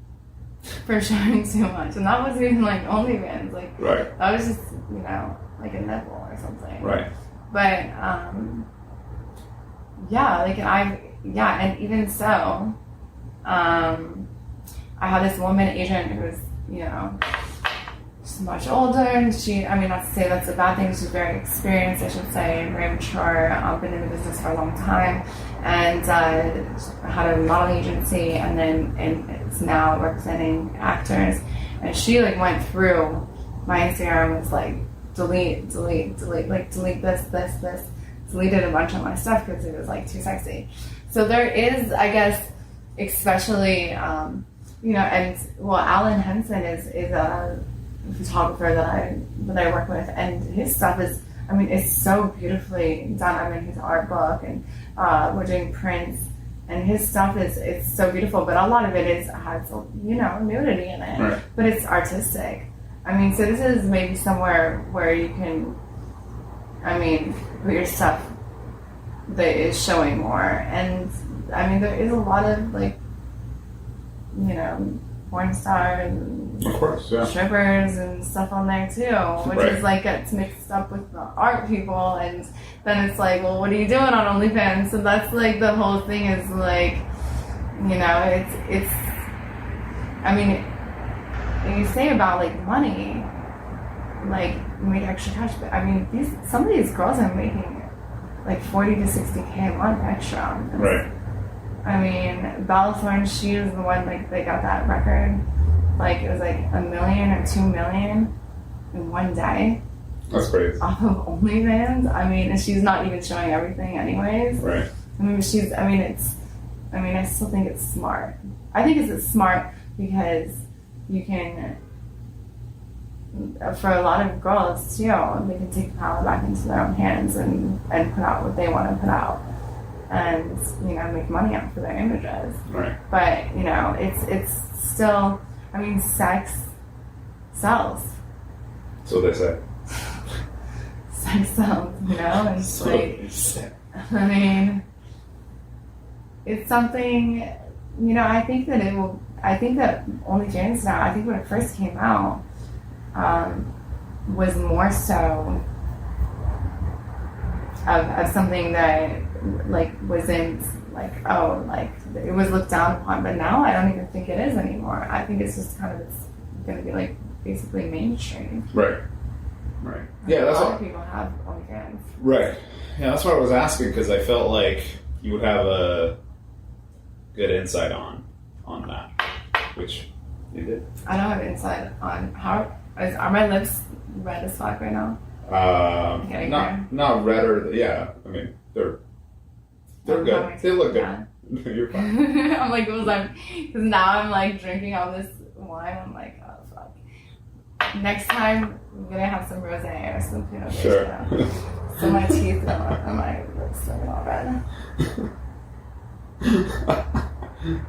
for showing too much, and that wasn't even like OnlyFans. Like right. That was just, you know, like a nipple or something. Right. But yeah, like and even so, I had this woman agent who was she's much older, and not to say that's a bad thing, she's very experienced, I should say, very mature, been in the business for a long time, and had a modeling agency, and it's now representing actors. And she like went through my Instagram, was like, delete, like delete this, deleted a bunch of my stuff because it was like too sexy. So there is, I guess, especially, Alan Henson is a photographer that I work with, and his stuff is, it's so beautifully done. I'm in his art book, and we're doing prints, and his stuff it's so beautiful, but a lot of it has nudity in it, right. But it's artistic. So this is maybe somewhere where you can, put your stuff that is showing more, and there is a lot of like, porn stars and of course, yeah. strippers and stuff on there too, which is like gets mixed up with the art people, and then it's like, well, what are you doing on OnlyFans? So that's like the whole thing is like, it's you say about like money, like you make extra cash, but some of these girls are making like 40 to 60K a month extra. Right. Bella Thorne, she was the one, like, they got that record. Like, it was like $1 million or $2 million in one day. That's crazy. Off of OnlyFans. And she's not even showing everything anyways. Right. I still think it's smart. I think it's smart because you can, for a lot of girls too, they can take power back into their own hands and put out what they want to put out. And make money out for their images. Right. But it's still. Sex sells. So they say. Sex sells, and so it's something. I think that it will. I think that OnlyFans now. I think when it first came out, was more so of something that wasn't it was looked down upon, but now I don't even think it is anymore. I think it's just kind of going to be basically mainstream. Right. Yeah, that's a lot of people have OnlyFans. Right. Yeah, that's what I was asking, because I felt like you would have a good insight on that, which you did. I don't have insight on are my lips red as fuck right now? Not redder. Yeah, they're good. They look good. Yeah. You're fine. I'm like, because now I'm drinking all this wine. I'm like, oh fuck. Next time I'm gonna have some rosé or some Pinot Grigio. Sure. So my teeth and my lips are all red.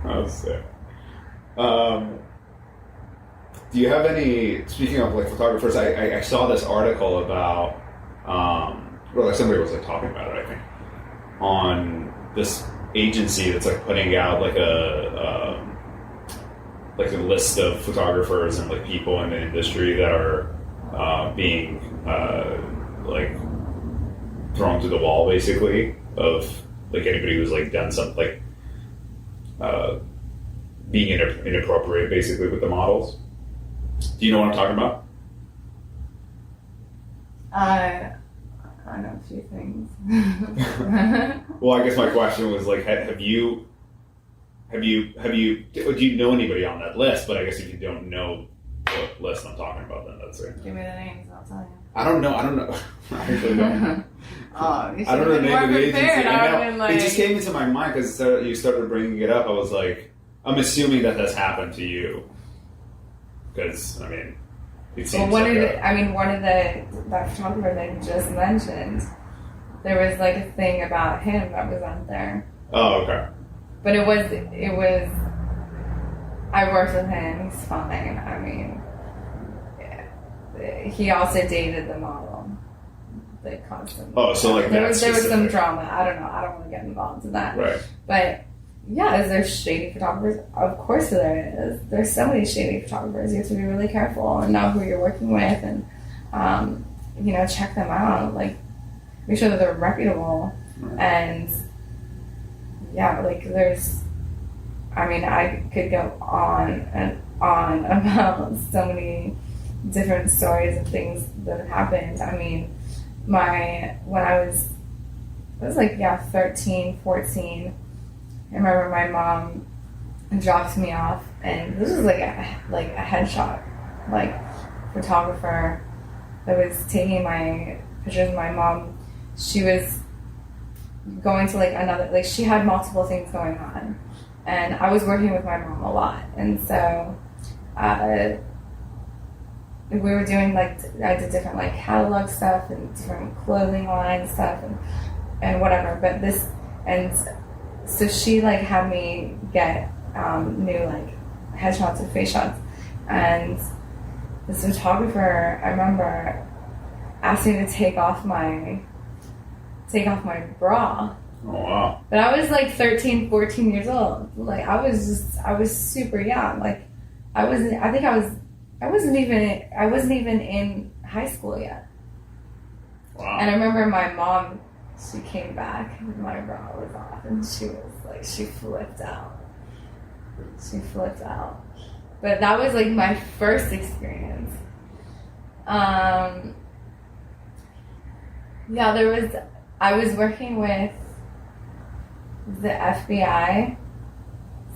That was sick. Do you have any? Speaking of photographers, I saw this article about, somebody was talking about it, I think, on this agency that's putting out a list of photographers and people in the industry that are being thrown to the wall, basically, of anybody who's done something being inappropriate, basically, with the models. Do you know what I'm talking about? I know a few things. Well, I guess my question was do you know anybody on that list? But I guess if you don't know what list I'm talking about, then that's it. Give me the names, I'll tell you. I don't know. I really don't. I don't know the name of the agency. I know. It just came into my mind because you started bringing it up. I was I'm assuming that that's happened to you. Because, it seems one of the photographer that you just mentioned, there was a thing about him that was out there. Oh, okay. But it was, I worked with him, he's fine. He also dated the model. They constantly. Oh, so there was some drama. I don't know. I don't want to get involved in that. Right. But yeah, is there shady photographers? Of course there is. There's so many shady photographers. You have to be really careful and know who you're working with, and check them out. Make sure that they're reputable. Right. And yeah, there's I mean, I could go on and on about so many different stories of things that have happened. I mean, when I was 13, 14, I remember my mom dropped me off, and this was like a headshot, like, photographer that was taking my pictures of my mom. She was going to like another, like, she had multiple things going on, and I was working with my mom a lot, and so we were doing, like, I did different, like, catalog stuff and different clothing line stuff and whatever, but this, and so she, like, had me get new, like, headshots and face shots, and this photographer, I remember, asked me to take off my bra. Oh, wow. But I was like 13, 14 years old. Like, I was super young. Like, I wasn't even in high school yet. Wow. And I remember my mom, she came back and my bra was off, and she was like, she flipped out. But that was like my first experience. I was working with the FBI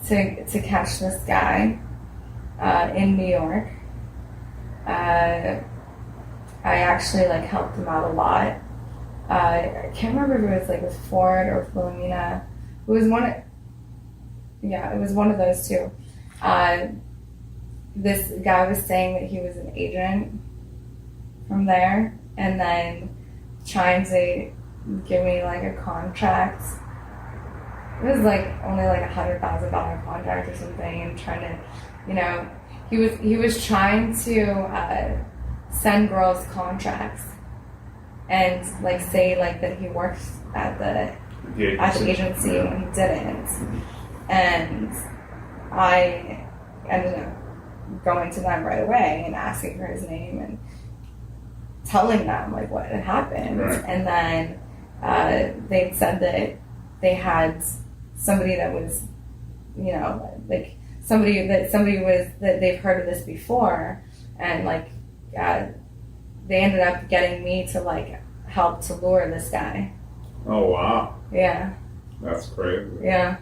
to catch this guy in New York. I actually, like, helped him out a lot. I can't remember if it was like with Ford or Philomena. It was one of those two. This guy was saying that he was an agent from there, and then trying to give me, like, a contract. It was like only like $100,000 contract or something, and trying to, you know, he was trying to send girls contracts and, like, say, like, that he works at the agency when he didn't. And I ended up going to them right away and asking for his name and telling them, like, what had happened. Right. And then they said that they had somebody that was, you know, like, somebody was, that they've heard of this before, and, like, they ended up getting me to, like, help to lure this guy. Oh, wow. Yeah. That's crazy. Yeah.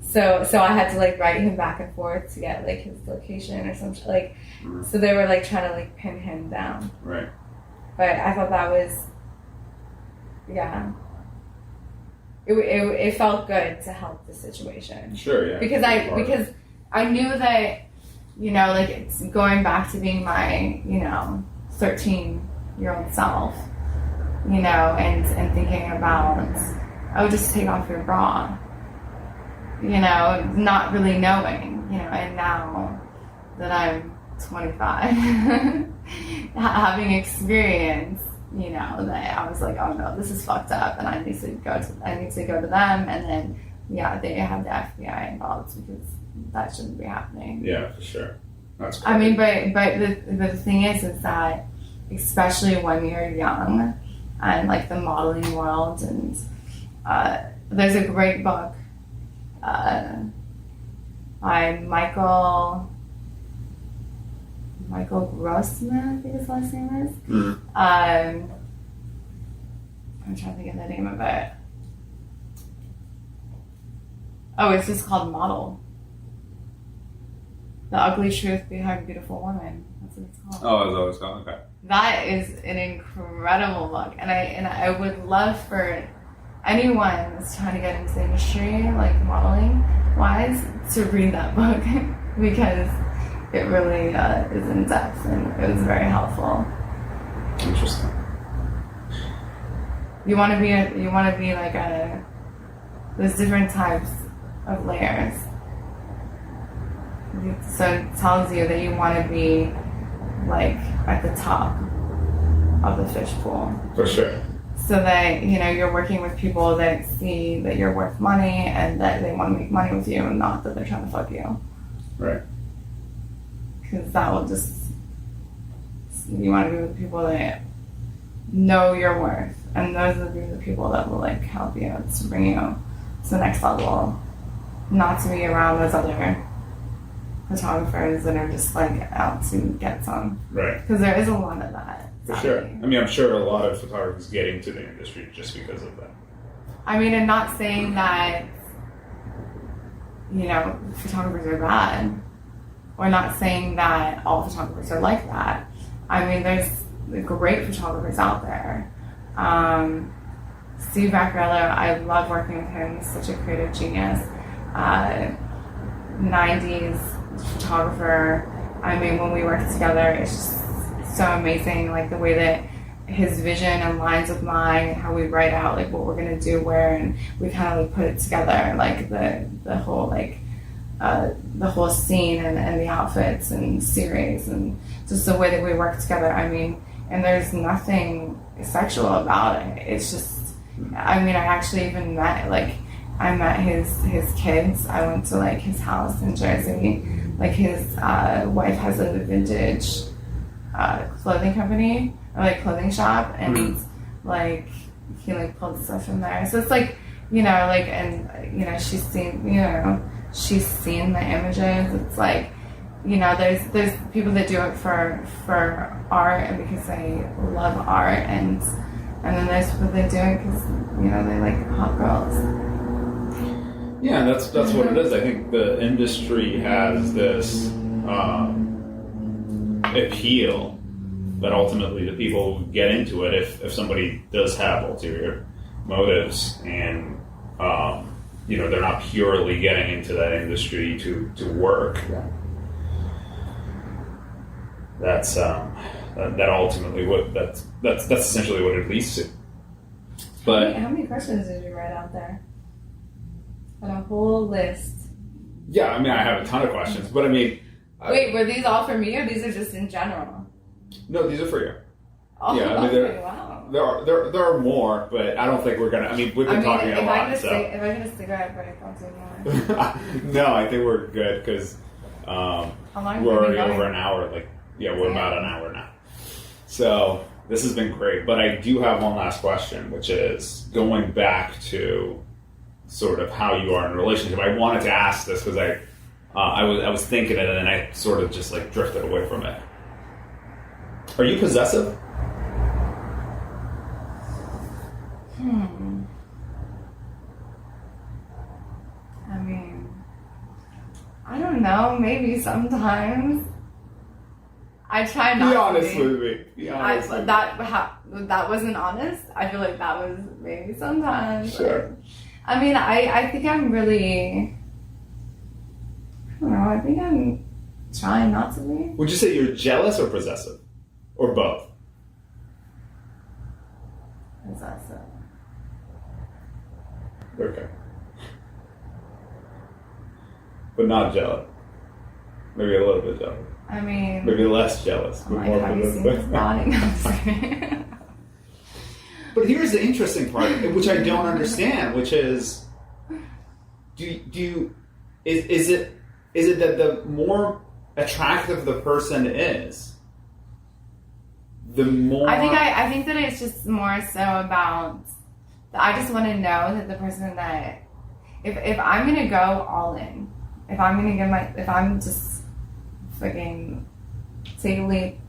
So I had to, like, write him back and forth to get, like, his location or something, like, so they were, like, trying to, like, pin him down. Right. But I thought that was, yeah. It felt good to help the situation. Sure, yeah. Because I knew that, you know, like, it's going back to being my, you know, 13-year-old self, you know, and thinking about, oh, just take off your bra, you know, not really knowing, you know, and now that I'm 25, having experience, you know, that I was like, oh no, this is fucked up, and I need to go to them, and then, yeah, they have the FBI involved, because that shouldn't be happening. Yeah, for sure. That's crazy. I mean, but the thing is that, especially when you're young, and, like, the modeling world, and there's a great book by Michael Grossman, I think his last name is. Mm-hmm. I'm trying to think of the name of it. Oh, it's just called Model. The Ugly Truth Behind Beautiful Women. That's what it's called. Oh, is that what it's called? Okay. That is an incredible book, and I would love for anyone that's trying to get into the industry, like, modeling wise, to read that book because it really is in depth, and it was very helpful. Interesting. You want to be like there's different types of layers. So it tells you that you want to be, like, at the top of the fishbowl. For sure. So that, you know, you're working with people that see that you're worth money and that they want to make money with you, and not that they're trying to fuck you. Right. Because that will just, you want to be with people that know your worth, and those will be the people that will, like, help you to bring you to the next level not to be around those other photographers that are just like out to get some. Right. Because there is a lot of that. For sure. I mean, I'm sure a lot of photographers get into the industry just because of that. I mean, and not saying that, you know, photographers are bad. We're not saying that all photographers are like that. I mean, there's great photographers out there. Steve Vaccarello, I love working with him. He's such a creative genius. 90s photographer. I mean, when we work together, it's just so amazing. Like the way that his vision aligns with mine, how we write out like what we're gonna do where, and we kind of like put it together, like the whole like the whole scene and the outfits and series and just the way that we work together. I mean, and there's nothing sexual about it. It's just, I mean, I actually even met I met his kids. I went to like his house in Jersey. Like his wife has a vintage clothing company or like clothing shop, and like he like pulled stuff from there. So it's like, you know, like, and you know, she's seen the images. It's like, you know, there's people that do it for art and because they love art, and then there's people that do it because, you know, they like hot girls. Yeah, that's what it is. I think the industry has this appeal that ultimately the people get into it if somebody does have ulterior motives, and you know, they're not purely getting into that industry to work. Yeah. That's that ultimately that's essentially what it leads to. But how many questions did you write out there? On a whole list. Yeah, I mean, I have a ton of questions, but I mean... Wait, were these all for me, or these are just in general? No, these are for you. Oh, yeah, I mean, wow. There are more, but I don't think we're gonna... I mean, we've been talking a lot, so... If I get a cigarette break, I'll do more. No, I think we're good, because how long we're already over an hour. Like, yeah, we're about an hour now. So, this has been great, but I do have one last question, which is going back to sort of how you are in a relationship. I wanted to ask this because I was thinking it, and then I sort of just like drifted away from it. Are you possessive? I mean, I don't know. Maybe sometimes. I try not to be. Be honest with me. Be honest with me. That wasn't honest. I feel like that was maybe sometimes. Sure. I mean, I think I'm really, I don't know, I think I'm trying not to be. Would you say you're jealous or possessive? Or both? Possessive. Okay. But not jealous. Maybe a little bit jealous. I mean... Maybe less jealous. But like, more have you seen his body? No, I'm just kidding. But here's the interesting part, which I don't understand, which is, is it that the more attractive the person is, the more... I think that it's just more so about, I just want to know that the person that, if I'm going to go all in, if I'm just fucking take a leap,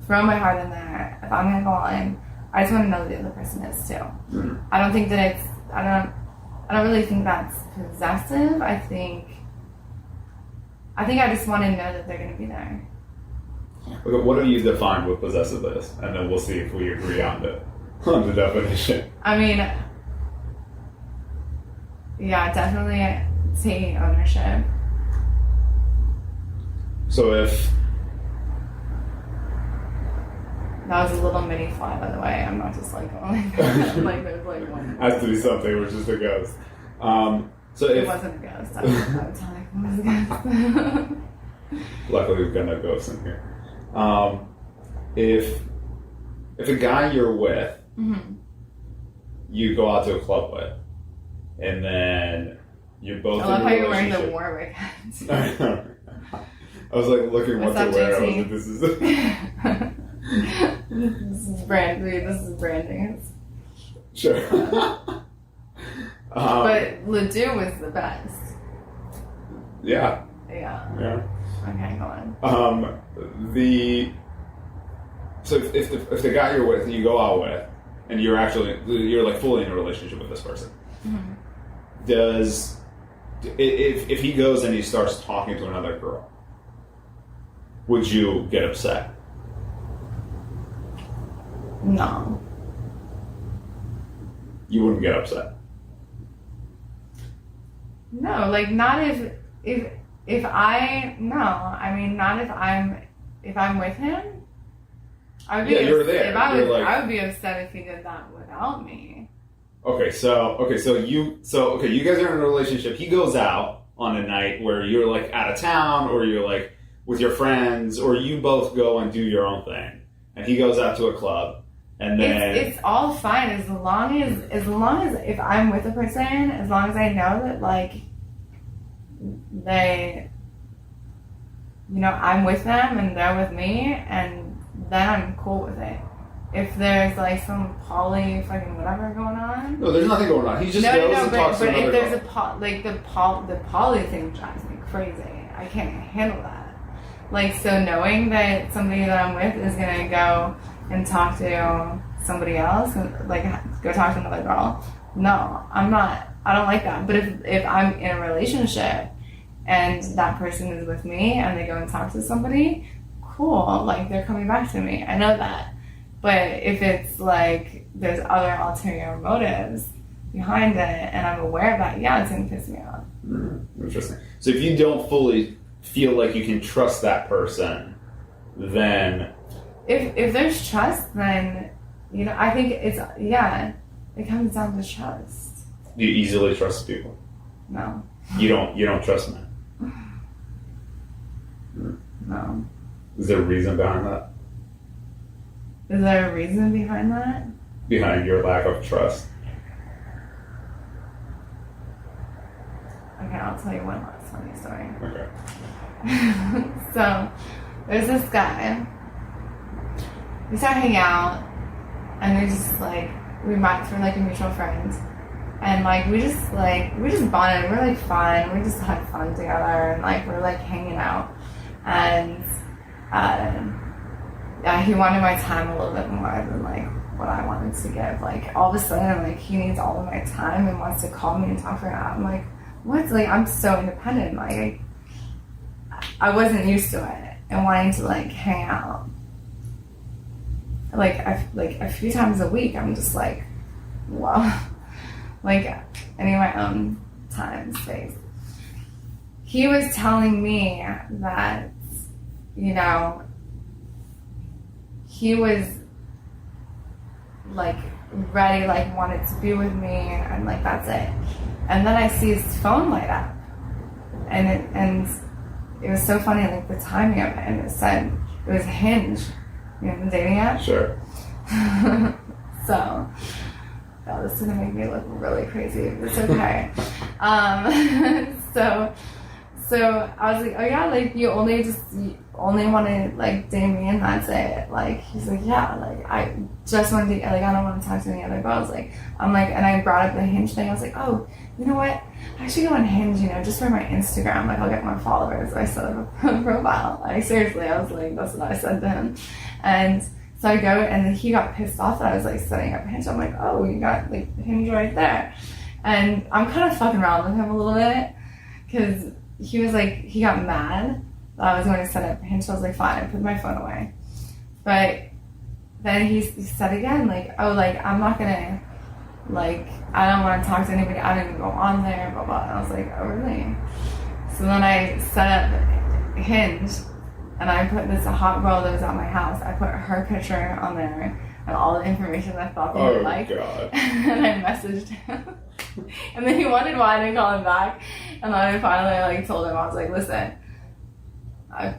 throw my heart in there, if I'm going to go all in, I just want to know that the other person is too. Mm-hmm. I don't think that it's, I don't really think that's possessive. I think I just want to know that they're going to be there. Okay, what do you define what possessive is? And then we'll see if we agree on the definition. I mean, yeah, definitely taking ownership. So if... That was a little mini fly, by the way. I'm not just like, oh my God. Like, there's like one. Has to be something, we're just a ghost. So it wasn't a ghost. I was telling you it was a ghost. Luckily, we've got no ghosts in here. If a guy you're with, you go out to a club with, and then you're both I love in a how you're wearing relationship. the Warwick hats. I was like looking what to wear. I was like, this is... This is branding. Sure. But Ledoux was the best. Yeah. Yeah. Yeah. Okay, go on. So if the guy you're with, you go out with, and you're like fully in a relationship with this person, if he goes and he starts talking to another girl, would you get upset? No. You wouldn't get upset. No, like not if I no. I mean, not if I'm with him. I would be you're there. If I would be upset if he did that without me. You guys are in a relationship. He goes out on a night where you're like out of town, or you're like with your friends, or you both go and do your own thing, and he goes out to a club, and then it's all fine as long as if I'm with a person, as long as I know that like they, I'm with them and they're with me, and then I'm cool with it. If there's like some poly fucking whatever going on. No, there's nothing going on. He just goes and talks to another girl. But if there's the poly thing drives me crazy. I can't handle that. Like, so knowing that somebody that I'm with is gonna go and talk to somebody else and like go talk to another girl. No, I'm not. I don't like that. But if I'm in a relationship and that person is with me and they go and talk to somebody, cool. Like, they're coming back to me. I know that. But if it's like there's other ulterior motives behind it and I'm aware of that, yeah, it's going to piss me off. Interesting. So if you don't fully feel like you can trust that person, then... If there's trust, then, I think it comes down to trust. Do you easily trust people? No. You don't trust men? No. Is there a reason behind that? Is there a reason behind that? Behind your lack of trust? Okay, I'll tell you one last funny story. Okay. So, there's this guy. We started hanging out, and we met through like a mutual friend. And like we just bonded. We're like fun. We just had fun together, and like we're like hanging out. And he wanted my time a little bit more than like what I wanted to give. Like all of a sudden, like he needs all of my time and wants to call me and talk for an hour. I'm like, what? Like I'm so independent. Like I wasn't used to it and wanting to like hang out. Like a few times a week, I'm just like, wow. Like I need my own time, space. He was telling me that, he was like ready, like wanted to be with me, and like that's it. And then I see his phone light up, and it was so funny, like the timing of it, and it said it was Hinge, the dating app. Sure. So, this is gonna make me look really crazy. It's okay. So I was like, oh yeah, like you only want to like date me and that's it. Like he's like, yeah, like I just want to I don't want to talk to any other girls. Like I'm like, and I brought up the Hinge thing. I was like, oh, you know what? I should go on Hinge, just for my Instagram. Like I'll get more followers. So I set up a profile. Like seriously, I was like, that's what I said to him. And so I go, and then he got pissed off that I was like setting up Hinge. I'm like, oh, you got like Hinge right there. And I'm kind of fucking around with him a little bit because he was like, he got mad that I was going to set up Hinge. So I was like, fine, I put my phone away. But then he said again, like, oh, like, I'm not going to, like, I don't want to talk to anybody. I don't even go on there, blah, blah. And I was like, oh, really? So then I set up Hinge, and I put this hot girl that was at my house. I put her picture on there and all the information I thought they would like. God. And I messaged him. And then he wondered why I didn't call him back. And then I finally like told him, I was like, listen, I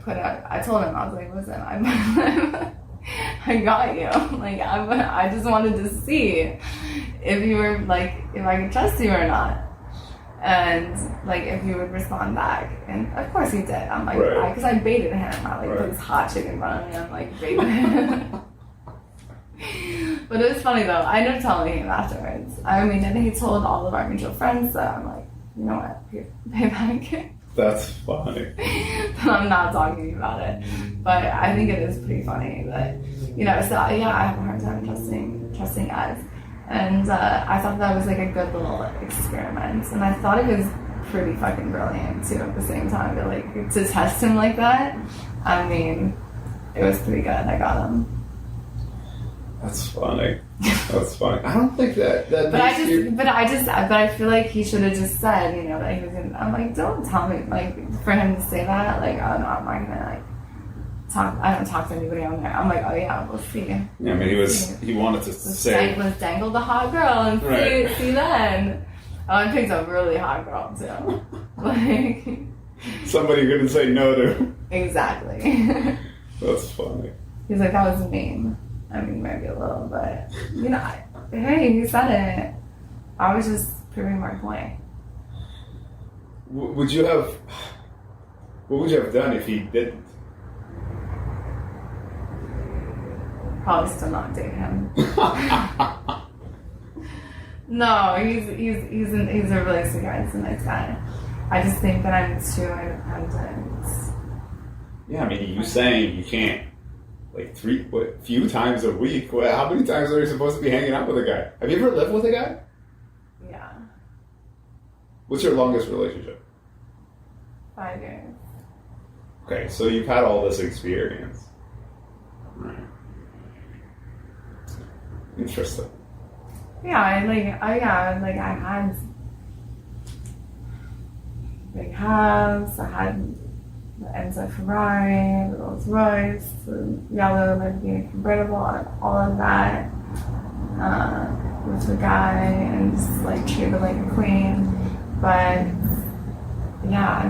told him, I was like, listen, I got you. Like, I just wanted to see if you were like, if I could trust you or not. And like, if you would respond back. And of course he did. I'm like, right. Because I baited him. I like put this hot chick in front of me. I'm like, baited him. But it was funny though. I ended up telling him afterwards. I mean, and he told all of our mutual friends, so I'm like, you know what? Here, pay back. That's funny. I'm not talking about it, but I think it is pretty funny that, you know, so yeah, I have a hard time trusting guys, and I thought that was like a good little experiment, and I thought it was pretty fucking brilliant too at the same time, but like to test him like that, I mean, it was pretty good. I got him. That's funny. That's funny. I don't think that but I feel like he should have just said, you know, that he was gonna. I'm like, don't tell me, like, for him to say that, like, oh no, I'm not gonna like talk. I don't talk to anybody on there. I'm like, oh yeah, we'll see. Yeah, I mean, he wanted to say, let's dangle the hot girl and see then. Oh, I picked a really hot girl too. Like somebody you couldn't say no to. Exactly. That's funny. He's like, that was mean. I mean, maybe a little, but, you know, hey, you said it. I was just proving my point. What would you have done if he didn't? Probably still not date him. No, he's a really sweet guy. He's a nice guy. I just think that I'm too independent. Yeah, I mean, you saying you can't, like, few times a week. How many times are you supposed to be hanging out with a guy? Have you ever lived with a guy? Yeah. What's your longest relationship? 5 years. Okay, so you've had all this experience. Right. Interesting. Yeah, I had big house. I had the Enzo Ferrari, the Rolls Royce, the yellow Lamborghini convertible, all of that with the guy, and just like treated like a queen. But yeah,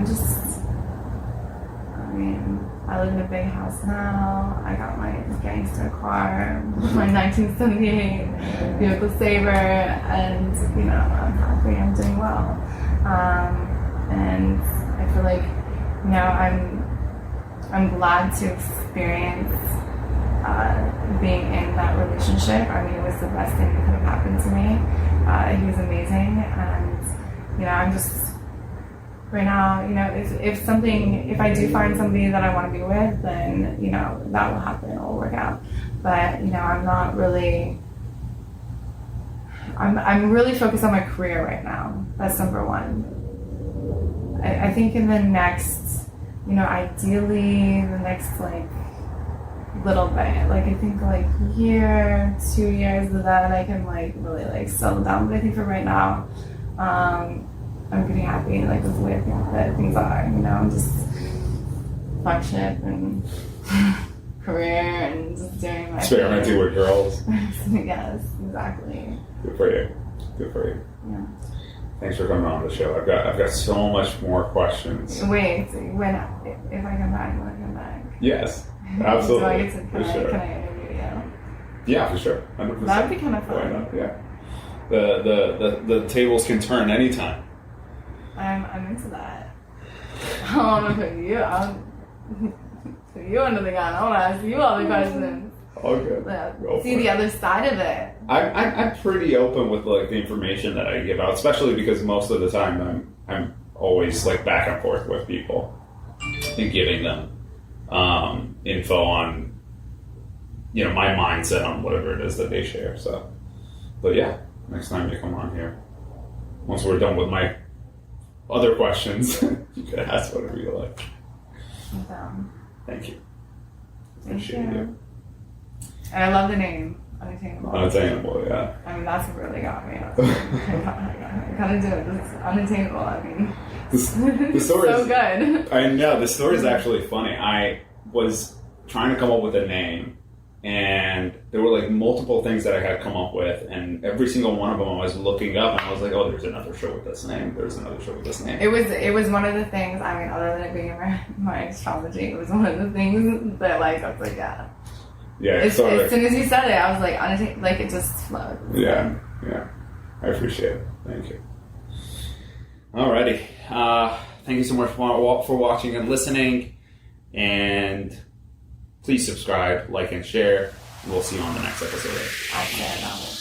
I live in a big house now. I got my gangster car, my 1978 vehicle saver, and you know, I'm happy, I'm doing well. And I feel like, you know, I'm glad to experience being in that relationship. I mean, it was the best thing that could have happened to me. He was amazing, and you know, I'm just right now, you know, if I do find somebody that I want to be with, then you know that will happen. It will work out. But you know, I'm really focused on my career right now. That's number one. I think in the next, you know, ideally the next like little bit, like I think like year, 2 years of that, I can like really like settle down. But I think for right now, I'm pretty happy like with the way that things are. You know, just fuck shit and career and just doing my experimenting with girls. Yes, exactly. Good for you. Good for you. Yeah. Thanks for coming on the show. I've got so much more questions. Wait, if I come back, will I come back? Yes, absolutely. Do I get to, can I interview you? Yeah, for sure. 100%. That would be kind of fun. Why not? Yeah. The tables can turn anytime. I'm into that. I want to put you under the gun. I want to ask you all the questions. Okay. Yeah. See the other side of it. I'm pretty open with like the information that I give out, especially because most of the time I'm always like back and forth with people and giving them info on, you know, my mindset on whatever it is that they share. So, but yeah, next time you come on here, once we're done with my other questions, you can ask whatever you like. Thank you. Appreciate you. And I love the name, Unattainable. Unattainable, yeah. I mean, that's what really got me. I gotta do it. This is unattainable. I mean, the story so is good. I know. The story is actually funny. I was trying to come up with a name, and there were like multiple things that I had come up with, and every single one of them I was looking up, and I was like, oh, there's another show with this name. There's another show with this name. It was one of the things, I mean, other than it being my astrology, it was one of the things that like, I was like, yeah. Yeah, as soon as you said it, I was like, it just flowed. Yeah. I appreciate it. Thank you. Alrighty. Thank you so much for watching and listening. And please subscribe, like, and share. We'll see you on the next episode. I care about it.